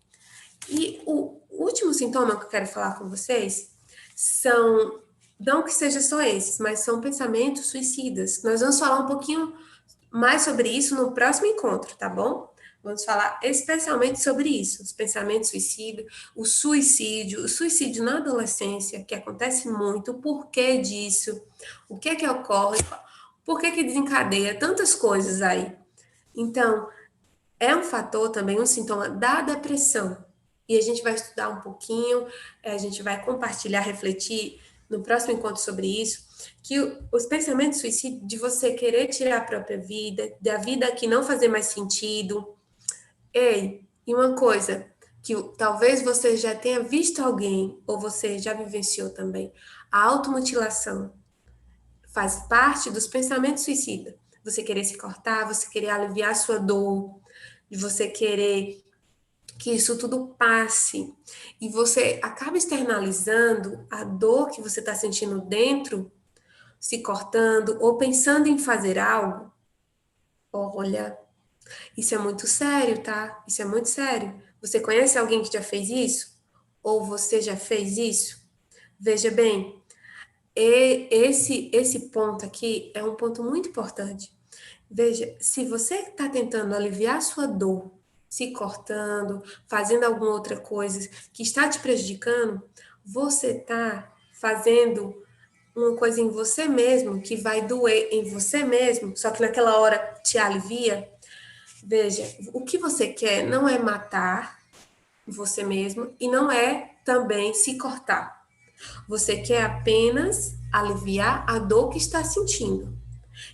E o último sintoma que eu quero falar com vocês são, não que seja só esses, mas são pensamentos suicidas. Nós vamos falar um pouquinho mais sobre isso no próximo encontro, tá bom? Vamos falar especialmente sobre isso, os pensamentos suicidas, o suicídio na adolescência, que acontece muito, o porquê disso, o que é que ocorre, por que que desencadeia tantas coisas aí? Então, é um fator também, um sintoma da depressão. E a gente vai estudar um pouquinho, a gente vai compartilhar, refletir no próximo encontro sobre isso, que os pensamentos suicidas, de você querer tirar a própria vida, da vida que não fazer mais sentido. Ei, e uma coisa, que talvez você já tenha visto alguém, ou você já vivenciou também, a automutilação faz parte dos pensamentos suicidas. Você querer se cortar, você querer aliviar a sua dor, de você querer que isso tudo passe. E você acaba externalizando a dor que você está sentindo dentro, se cortando ou pensando em fazer algo. Olha, isso é muito sério, tá? Isso é muito sério. Você conhece alguém que já fez isso? Ou você já fez isso? Veja bem, esse ponto aqui é um ponto muito importante. Veja, se você está tentando aliviar sua dor, se cortando, fazendo alguma outra coisa que está te prejudicando, você está fazendo uma coisa em você mesmo que vai doer em você mesmo, só que naquela hora te alivia. Veja, o que você quer não é matar você mesmo e não é também se cortar. Você quer apenas aliviar a dor que está sentindo.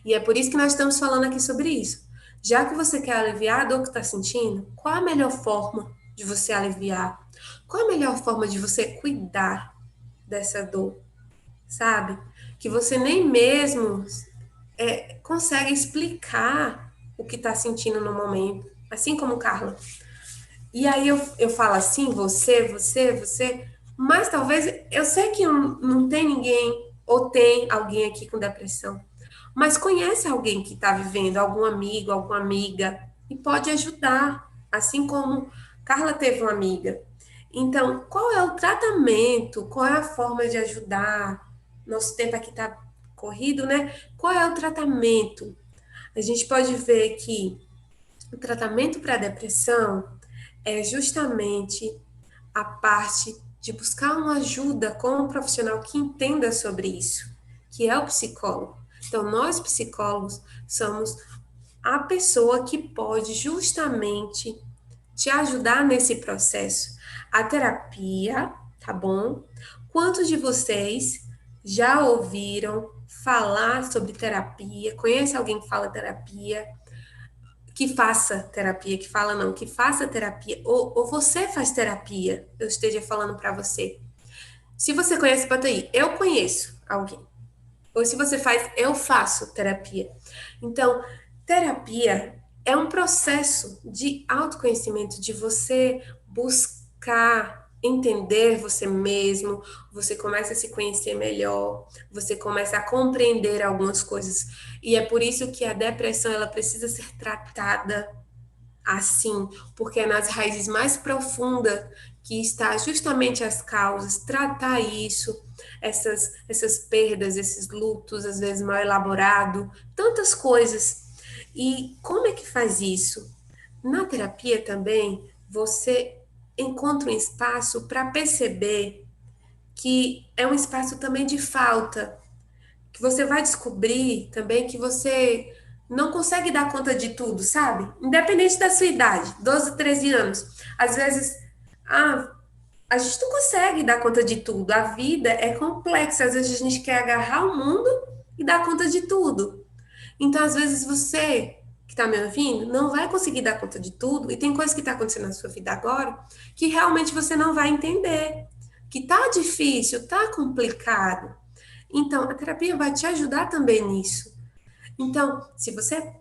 E é por isso que nós estamos falando aqui sobre isso. Já que você quer aliviar a dor que está sentindo, qual a melhor forma de você aliviar? Qual a melhor forma de você cuidar dessa dor? Sabe? Que você nem mesmo consegue explicar o que está sentindo no momento. Assim como Carla. E aí eu falo assim, você, mas talvez, eu sei que não tem ninguém, ou tem alguém aqui com depressão, mas conhece alguém que está vivendo, algum amigo, alguma amiga, e pode ajudar, assim como Carla teve uma amiga. Então, qual é o tratamento? Qual é a forma de ajudar? Nosso tempo aqui está corrido, né? Qual é o tratamento? A gente pode ver que o tratamento para a depressão é justamente a parte de buscar uma ajuda com um profissional que entenda sobre isso, que é o psicólogo. Então, nós psicólogos somos a pessoa que pode justamente te ajudar nesse processo. A terapia, tá bom? Quantos de vocês já ouviram falar sobre terapia? Conhece alguém que fala terapia? Que faça terapia, que fala não, que faça terapia, ou você faz terapia, eu esteja falando para você. Se você conhece, bota aí, eu conheço alguém. Ou se você faz, eu faço terapia. Então, terapia é um processo de autoconhecimento, de você buscar entender você mesmo, você começa a se conhecer melhor, você começa a compreender algumas coisas. E é por isso que a depressão, ela precisa ser tratada assim, porque é nas raízes mais profundas que está justamente as causas, tratar isso, essas perdas, esses lutos, às vezes mal elaborado, tantas coisas. E como é que faz isso? Na terapia também, você encontra um espaço para perceber que é um espaço também de falta, que você vai descobrir também que você não consegue dar conta de tudo, sabe? Independente da sua idade, 12, 13 anos. Às vezes, a gente não consegue dar conta de tudo. A vida é complexa. Às vezes a gente quer agarrar o mundo e dar conta de tudo. Então, às vezes você que está me ouvindo não vai conseguir dar conta de tudo e tem coisas que está acontecendo na sua vida agora que realmente você não vai entender. Que tá difícil, tá complicado. Então, a terapia vai te ajudar também nisso. Então, se você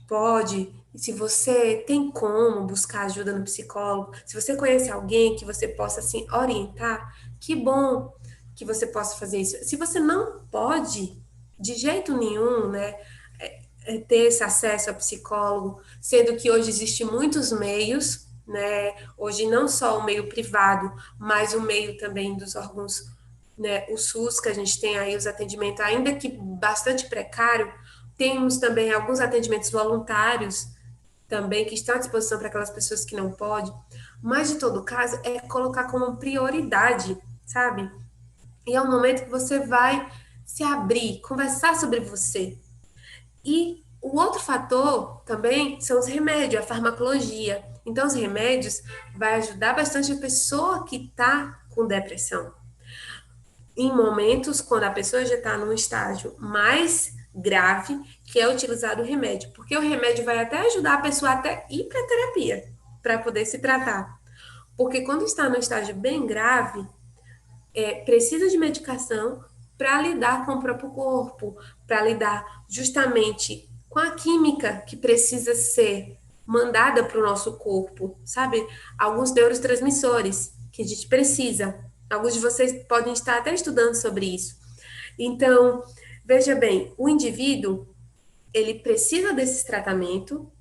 pode, se você tem como buscar ajuda no psicólogo, se você conhece alguém que você possa, assim, orientar, que bom que você possa fazer isso. Se você não pode, de jeito nenhum, né, ter esse acesso a psicólogo, sendo que hoje existem muitos meios, né, hoje não só o meio privado, mas o meio também dos órgãos, né, o SUS, que a gente tem aí os atendimentos, ainda que bastante precário, temos também alguns atendimentos voluntários também que estão à disposição para aquelas pessoas que não podem, mas de todo caso é colocar como prioridade, sabe? E é um momento que você vai se abrir, conversar sobre você. E o outro fator também são os remédios, a farmacologia. Então, os remédios vai ajudar bastante a pessoa que está com depressão. Em momentos quando a pessoa já está num estágio mais grave, que é utilizado o remédio. Porque o remédio vai até ajudar a pessoa até ir para a terapia, para poder se tratar. Porque quando está no estágio bem grave, precisa de medicação para lidar com o próprio corpo, para lidar justamente com a química que precisa ser mandada para o nosso corpo, sabe? Alguns neurotransmissores que a gente precisa. Alguns de vocês podem estar até estudando sobre isso. Então, veja bem, o indivíduo, ele precisa desse tratamento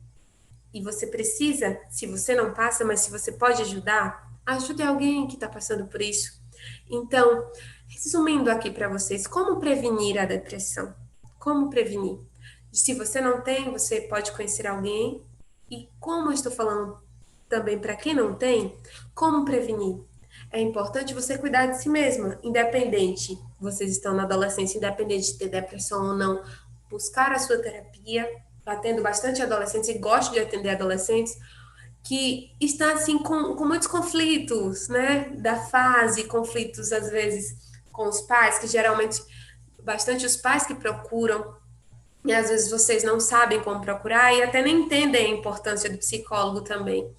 e você precisa, se você não passa, mas se você pode ajudar, ajude alguém que está passando por isso. Então, resumindo aqui para vocês, como prevenir a depressão? Como prevenir? Se você não tem, você pode conhecer alguém. E como eu estou falando também para quem não tem, como prevenir? É importante você cuidar de si mesma, independente, vocês estão na adolescência, independente de ter depressão ou não, buscar a sua terapia. Atendo bastante adolescentes e gosto de atender adolescentes que está assim com muitos conflitos, né, da fase, conflitos às vezes com os pais, que geralmente bastante os pais que procuram, e às vezes vocês não sabem como procurar e até nem entendem a importância do psicólogo também.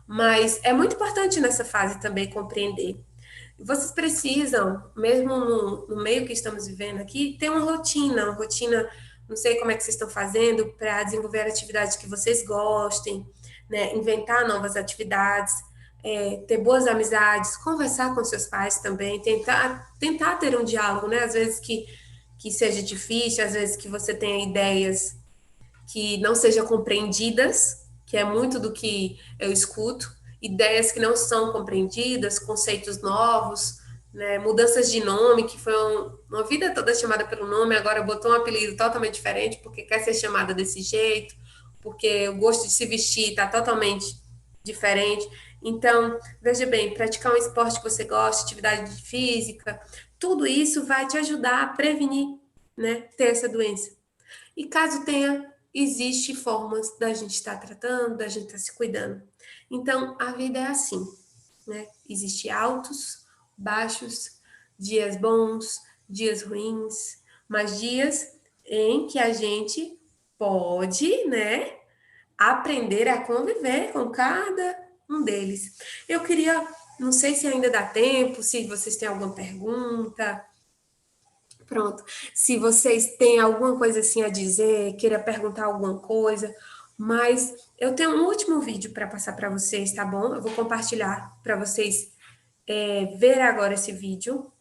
Mas é muito importante nessa fase também compreender. Vocês precisam, mesmo no meio que estamos vivendo aqui, ter uma rotina, não sei como é que vocês estão fazendo para desenvolver atividades que vocês gostem, né? Inventar novas atividades, ter boas amizades, conversar com seus pais também, tentar ter um diálogo, né? Às vezes que seja difícil, às vezes que você tenha ideias que não sejam compreendidas, que é muito do que eu escuto, ideias que não são compreendidas, conceitos novos, né, mudanças de nome, que foi uma vida toda chamada pelo nome, agora botou um apelido totalmente diferente, porque quer ser chamada desse jeito, porque o gosto de se vestir está totalmente diferente. Então, veja bem, praticar um esporte que você gosta, atividade física, tudo isso vai te ajudar a prevenir, né, ter essa doença. E caso tenha, existe formas da gente estar tratando, da gente estar se cuidando. Então, a vida é assim, né? Existe altos, baixos, dias bons, dias ruins, mas dias em que a gente pode, né, aprender a conviver com cada um deles. Eu queria, não sei se ainda dá tempo, se vocês têm alguma pergunta. Pronto. Se vocês têm alguma coisa assim a dizer, queira perguntar alguma coisa, mas eu tenho um último vídeo para passar para vocês, tá bom? Eu vou compartilhar para vocês ver agora esse vídeo.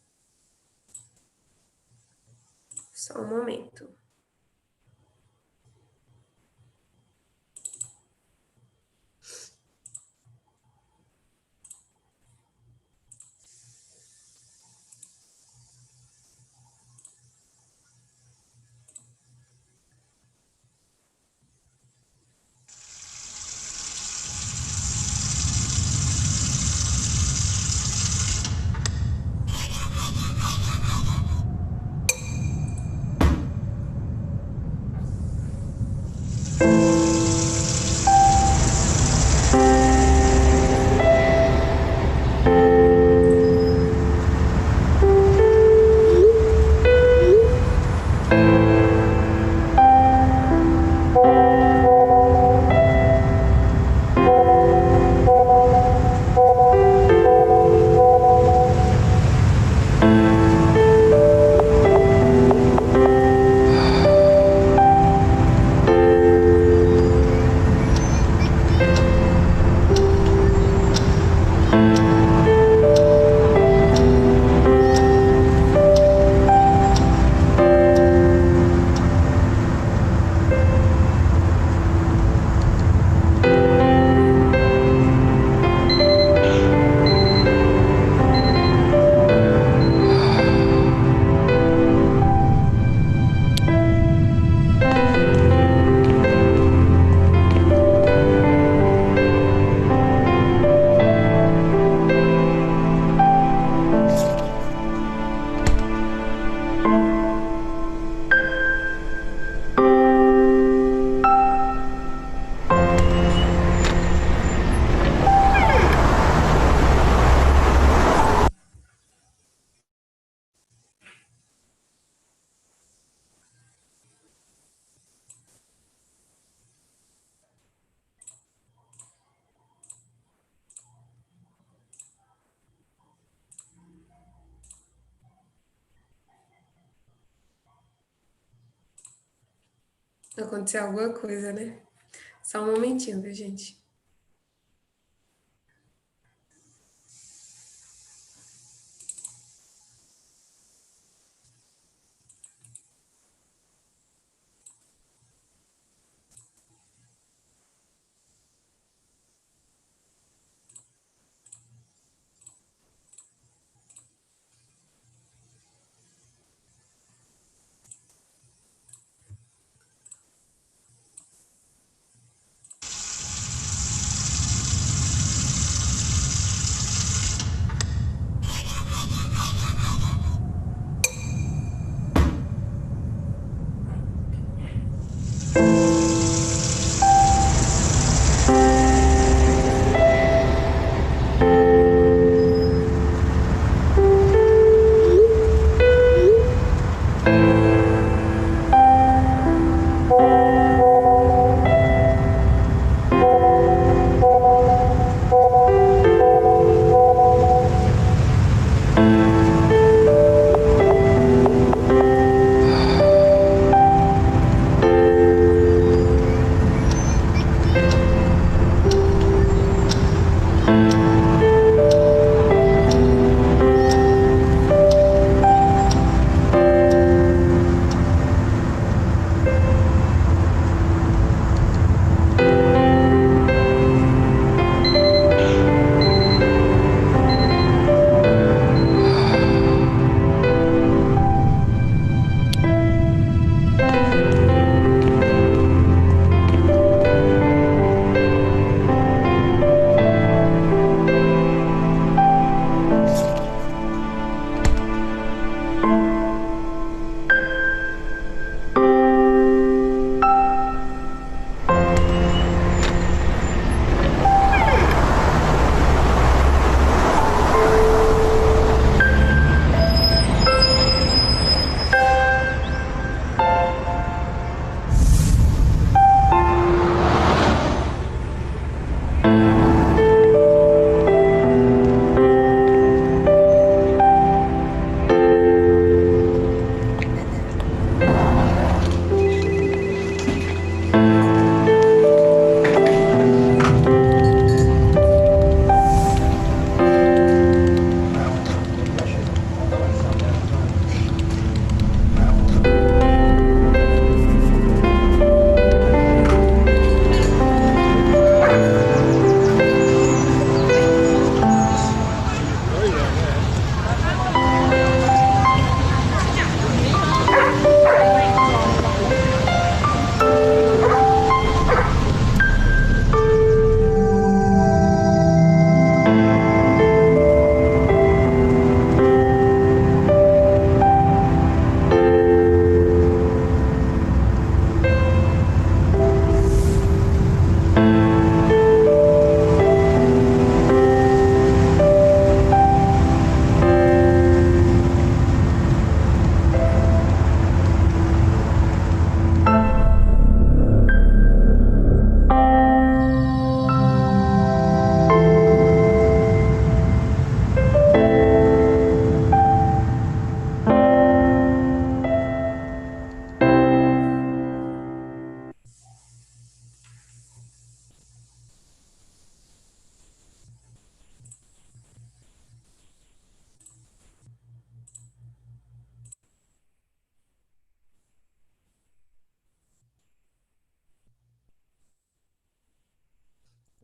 Só um momento. Aconteceu alguma coisa, né? Só um momentinho, viu, gente?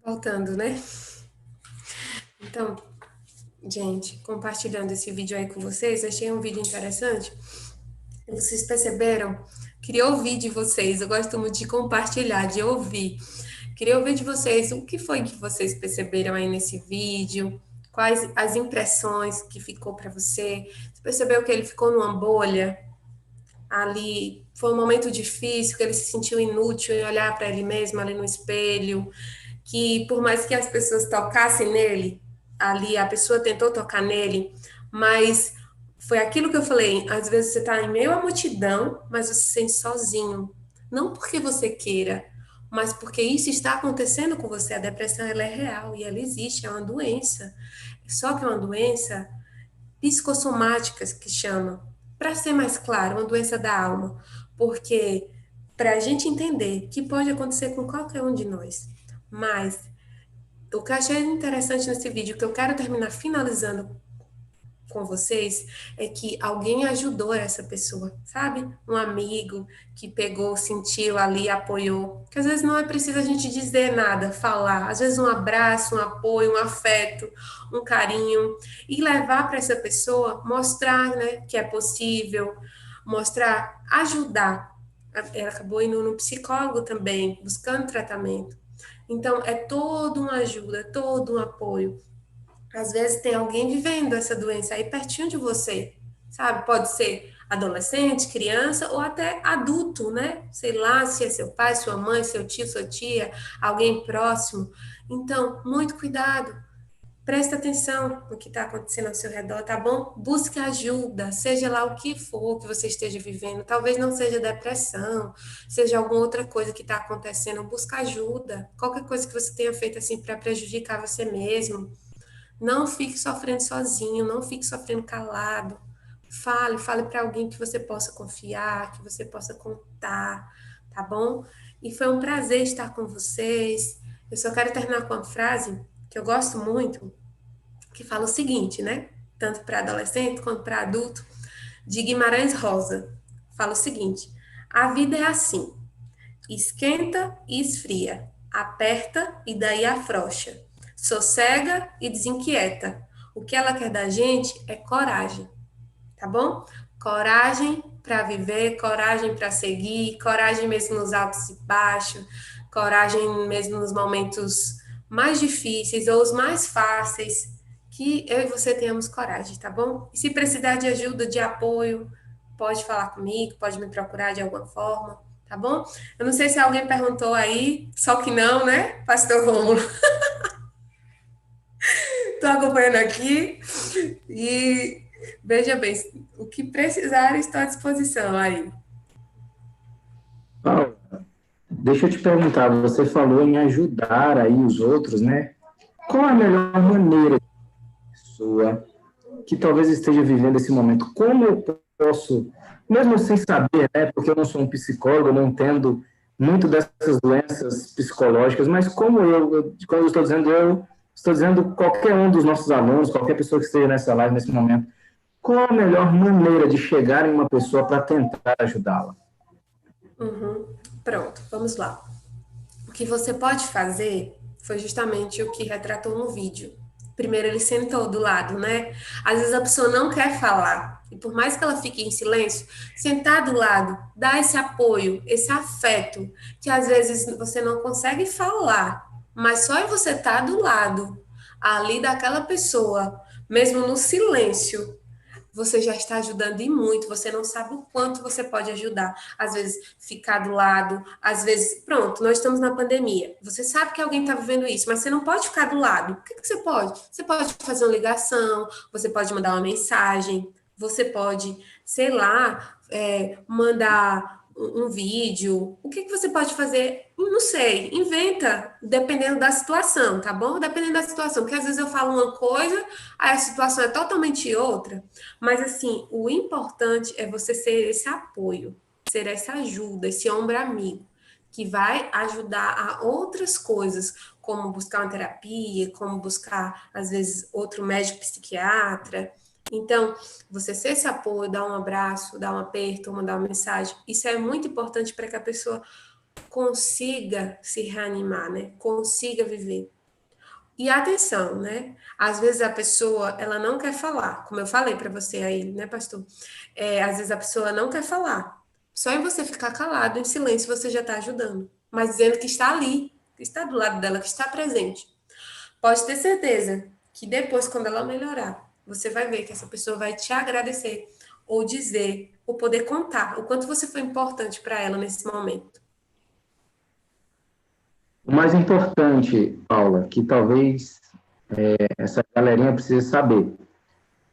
Voltando, né? Então, gente, compartilhando esse vídeo aí com vocês, achei um vídeo interessante. Vocês perceberam? Queria ouvir de vocês. Eu gosto muito de compartilhar, de ouvir. Queria ouvir de vocês o que foi que vocês perceberam aí nesse vídeo, quais as impressões que ficou para você. Você percebeu que ele ficou numa bolha ali? Foi um momento difícil, que ele se sentiu inútil em olhar para ele mesmo ali no espelho, que por mais que as pessoas tocassem nele, ali a pessoa tentou tocar nele, mas foi aquilo que eu falei, às vezes você está em meio à multidão, mas você se sente sozinho. Não porque você queira, mas porque isso está acontecendo com você. A depressão, ela é real e ela existe, é uma doença. Só que é uma doença psicossomática, que chama. Para ser mais claro, uma doença da alma. Porque para a gente entender que pode acontecer com qualquer um de nós. Mas o que eu achei interessante nesse vídeo, que eu quero terminar finalizando com vocês, é que alguém ajudou essa pessoa, sabe? Um amigo que pegou, sentiu ali, apoiou. Que às vezes não é preciso a gente dizer nada, falar. Às vezes um abraço, um apoio, um afeto, um carinho. E levar para essa pessoa, mostrar, né, que é possível, mostrar, ajudar. Ela acabou indo no psicólogo também, buscando tratamento. Então, é toda uma ajuda, todo um apoio. Às vezes tem alguém vivendo essa doença aí pertinho de você, sabe? Pode ser adolescente, criança ou até adulto, né? Sei lá se é seu pai, sua mãe, seu tio, sua tia, alguém próximo. Então, muito cuidado. Presta atenção no que está acontecendo ao seu redor, tá bom? Busque ajuda, seja lá o que for que você esteja vivendo. Talvez não seja depressão, seja alguma outra coisa que está acontecendo. Busca ajuda. Qualquer coisa que você tenha feito assim para prejudicar você mesmo. Não fique sofrendo sozinho, não fique sofrendo calado. Fale para alguém que você possa confiar, que você possa contar, tá bom? E foi um prazer estar com vocês. Eu só quero terminar com uma frase que eu gosto muito, que fala o seguinte, né? Tanto para adolescente quanto para adulto, de Guimarães Rosa. Fala o seguinte: a vida é assim, esquenta e esfria, aperta e daí afrouxa, sossega e desinquieta. O que ela quer da gente é coragem, tá bom? Coragem para viver, coragem para seguir, coragem mesmo nos altos e baixos, coragem mesmo nos momentos mais difíceis ou os mais fáceis, que eu e você tenhamos coragem, tá bom? E se precisar de ajuda, de apoio, pode falar comigo, pode me procurar de alguma forma, tá bom? Eu não sei se alguém perguntou aí, só que não, né, Pastor Rômulo? Estou acompanhando aqui e veja bem, o que precisar, estou à disposição aí. Paula, deixa eu te perguntar, você falou em ajudar aí os outros, né? Qual a melhor maneira de pessoa que talvez esteja vivendo esse momento? Como eu posso, mesmo sem saber, né? Porque eu não sou um psicólogo, eu não entendo muito dessas doenças psicológicas, mas como quando eu estou dizendo qualquer um dos nossos alunos, qualquer pessoa que esteja nessa live nesse momento, qual a melhor maneira de chegar em uma pessoa para tentar ajudá-la? Pronto, vamos lá. O que você pode fazer foi justamente o que retratou no vídeo. Primeiro ele sentou do lado, né? Às vezes a pessoa não quer falar, e por mais que ela fique em silêncio, sentar do lado, dar esse apoio, esse afeto, que às vezes você não consegue falar, mas só em você estar do lado, ali daquela pessoa, mesmo no silêncio, você já está ajudando e muito, você não sabe o quanto você pode ajudar. Às vezes, ficar do lado, às vezes, pronto, nós estamos na pandemia. Você sabe que alguém está vivendo isso, mas você não pode ficar do lado. O que você pode? Você pode fazer uma ligação, você pode mandar uma mensagem, você pode, sei lá, mandar um vídeo. O que você pode fazer? Não sei, inventa, dependendo da situação, tá bom? Dependendo da situação, porque às vezes eu falo uma coisa, aí a situação é totalmente outra, mas assim, o importante é você ser esse apoio, ser essa ajuda, esse ombro amigo, que vai ajudar a outras coisas, como buscar uma terapia, como buscar, às vezes, outro médico psiquiatra. Então, você ser esse apoio, dar um abraço, dar um aperto, mandar uma mensagem, isso é muito importante para que a pessoa consiga se reanimar, né? Consiga viver. E atenção, né? Às vezes a pessoa, ela não quer falar, como eu falei para você aí, né, pastor? Às vezes a pessoa não quer falar. Só em você ficar calado, em silêncio, você já está ajudando. Mas dizendo que está ali, que está do lado dela, que está presente. Pode ter certeza que depois, quando ela melhorar, você vai ver que essa pessoa vai te agradecer, ou dizer, ou poder contar o quanto você foi importante para ela nesse momento. O mais importante, Paula, que talvez essa galerinha precise saber,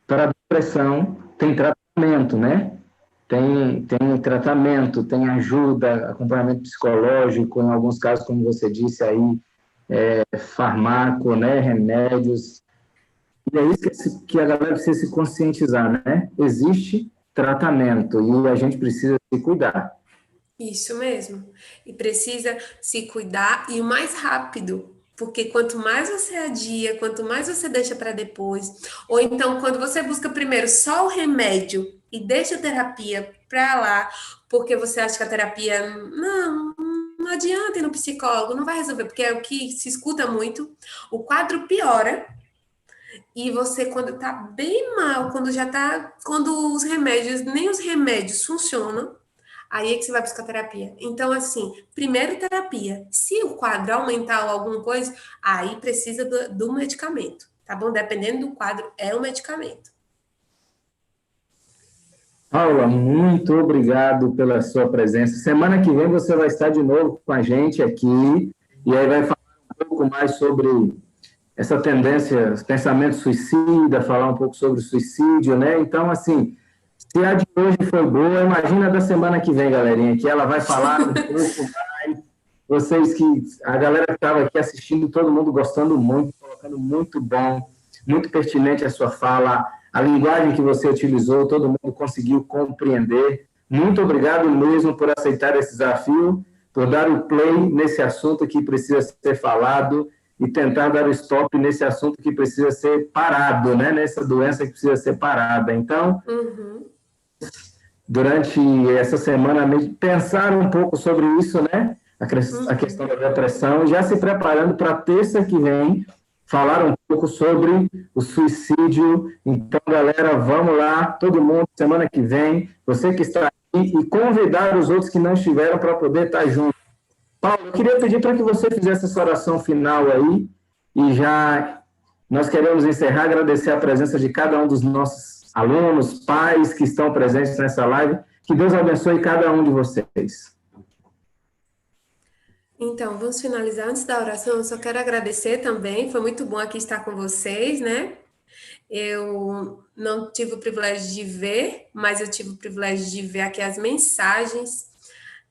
para depressão tem tratamento, né? Tem tratamento, tem ajuda, acompanhamento psicológico, em alguns casos, como você disse aí, farmaco, né? Remédios. E é isso que a galera precisa se conscientizar, né? Existe tratamento e a gente precisa se cuidar. Isso mesmo. E precisa se cuidar e o mais rápido, porque quanto mais você adia, quanto mais você deixa para depois, ou então quando você busca primeiro só o remédio e deixa a terapia para lá, porque você acha que a terapia não adianta ir no psicólogo, não vai resolver, porque é o que se escuta muito, o quadro piora. E você, quando tá bem mal, quando os remédios, nem os remédios funcionam, aí é que você vai buscar terapia. Então, assim, primeiro terapia. Se o quadro aumentar ou alguma coisa, aí precisa do medicamento, tá bom? Dependendo do quadro, é o medicamento. Paula, muito obrigado pela sua presença. Semana que vem você vai estar de novo com a gente aqui e aí vai falar um pouco mais sobre essa tendência, pensamento suicida, falar um pouco sobre o suicídio, né? Então, assim, se a de hoje foi boa, imagina a da semana que vem, galerinha, que ela vai falar um pouco mais. Vocês a galera que estava aqui assistindo, todo mundo gostando muito, colocando muito bom, muito pertinente a sua fala, a linguagem que você utilizou, todo mundo conseguiu compreender. Muito obrigado mesmo por aceitar esse desafio, por dar o play nesse assunto que precisa ser falado e tentar dar o stop nesse assunto que precisa ser parado, né? Nessa doença que precisa ser parada. Então, durante essa semana, pensar um pouco sobre isso, né? A questão da depressão, já se preparando para a terça que vem, falar um pouco sobre o suicídio. Então, galera, vamos lá, todo mundo, semana que vem, você que está aqui, e convidar os outros que não estiveram para poder estar junto. Paulo, eu queria pedir para que você fizesse essa oração final aí, e já nós queremos encerrar, agradecer a presença de cada um dos nossos alunos, pais que estão presentes nessa live. Que Deus abençoe cada um de vocês. Então, vamos finalizar. Antes da oração, eu só quero agradecer também. Foi muito bom aqui estar com vocês, né? Eu não tive o privilégio de ver, mas eu tive o privilégio de ver aqui as mensagens.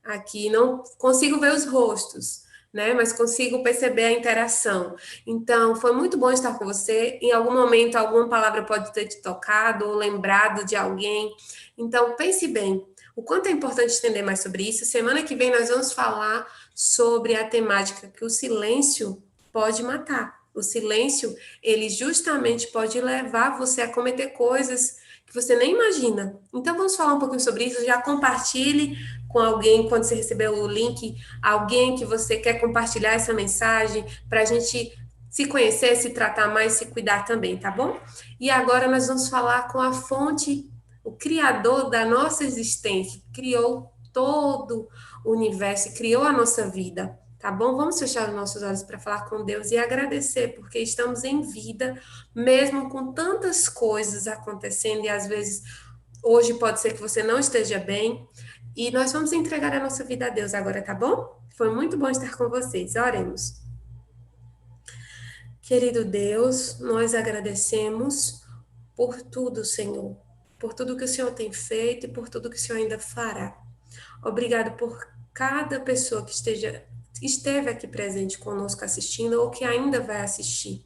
Aqui não consigo ver os rostos, né? Mas consigo perceber a interação. Então, foi muito bom estar com você. Em algum momento, alguma palavra pode ter te tocado ou lembrado de alguém. Então, pense bem. O quanto é importante entender mais sobre isso. Semana que vem nós vamos falar sobre a temática que o silêncio pode matar. O silêncio, ele justamente pode levar você a cometer coisas que você nem imagina. Então, vamos falar um pouquinho sobre isso. Já compartilhe com alguém, quando você receber o link, alguém que você quer compartilhar essa mensagem, para a gente se conhecer, se tratar mais, se cuidar também, tá bom? E agora nós vamos falar com a fonte, o criador da nossa existência, criou todo o universo, criou a nossa vida, tá bom? Vamos fechar os nossos olhos para falar com Deus e agradecer, porque estamos em vida, mesmo com tantas coisas acontecendo, e às vezes hoje pode ser que você não esteja bem, e nós vamos entregar a nossa vida a Deus agora, tá bom? Foi muito bom estar com vocês. Oremos. Querido Deus, nós agradecemos por tudo, Senhor, por tudo que o Senhor tem feito e por tudo que o Senhor ainda fará. Obrigado por cada pessoa que esteve aqui presente conosco assistindo ou que ainda vai assistir.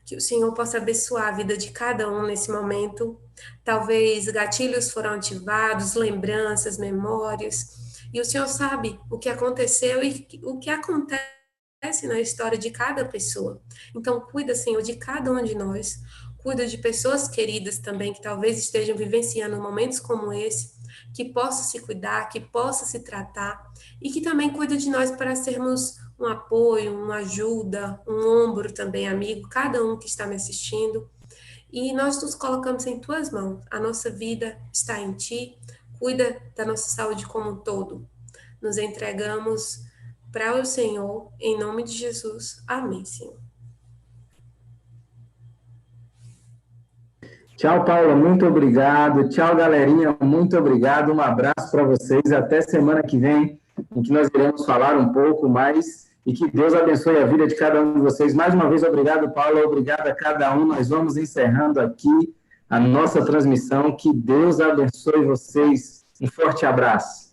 Que o Senhor possa abençoar a vida de cada um nesse momento. Talvez gatilhos foram ativados, lembranças, memórias. E o Senhor sabe o que aconteceu e o que acontece na história de cada pessoa. Então, cuida, Senhor, de cada um de nós. Cuida de pessoas queridas também que talvez estejam vivenciando momentos como esse, que possa se cuidar, que possa se tratar e que também cuida de nós para sermos um apoio, uma ajuda, um ombro também, amigo, cada um que está me assistindo. E nós nos colocamos em tuas mãos. A nossa vida está em ti. Cuida da nossa saúde como um todo. Nos entregamos para o Senhor, em nome de Jesus. Amém, Senhor. Tchau, Paula, muito obrigado. Tchau, galerinha, muito obrigado. Um abraço para vocês. Até semana que vem, em que nós iremos falar um pouco mais. E que Deus abençoe a vida de cada um de vocês. Mais uma vez, obrigado, Paula. Obrigado a cada um. Nós vamos encerrando aqui a nossa transmissão. Que Deus abençoe vocês. Um forte abraço.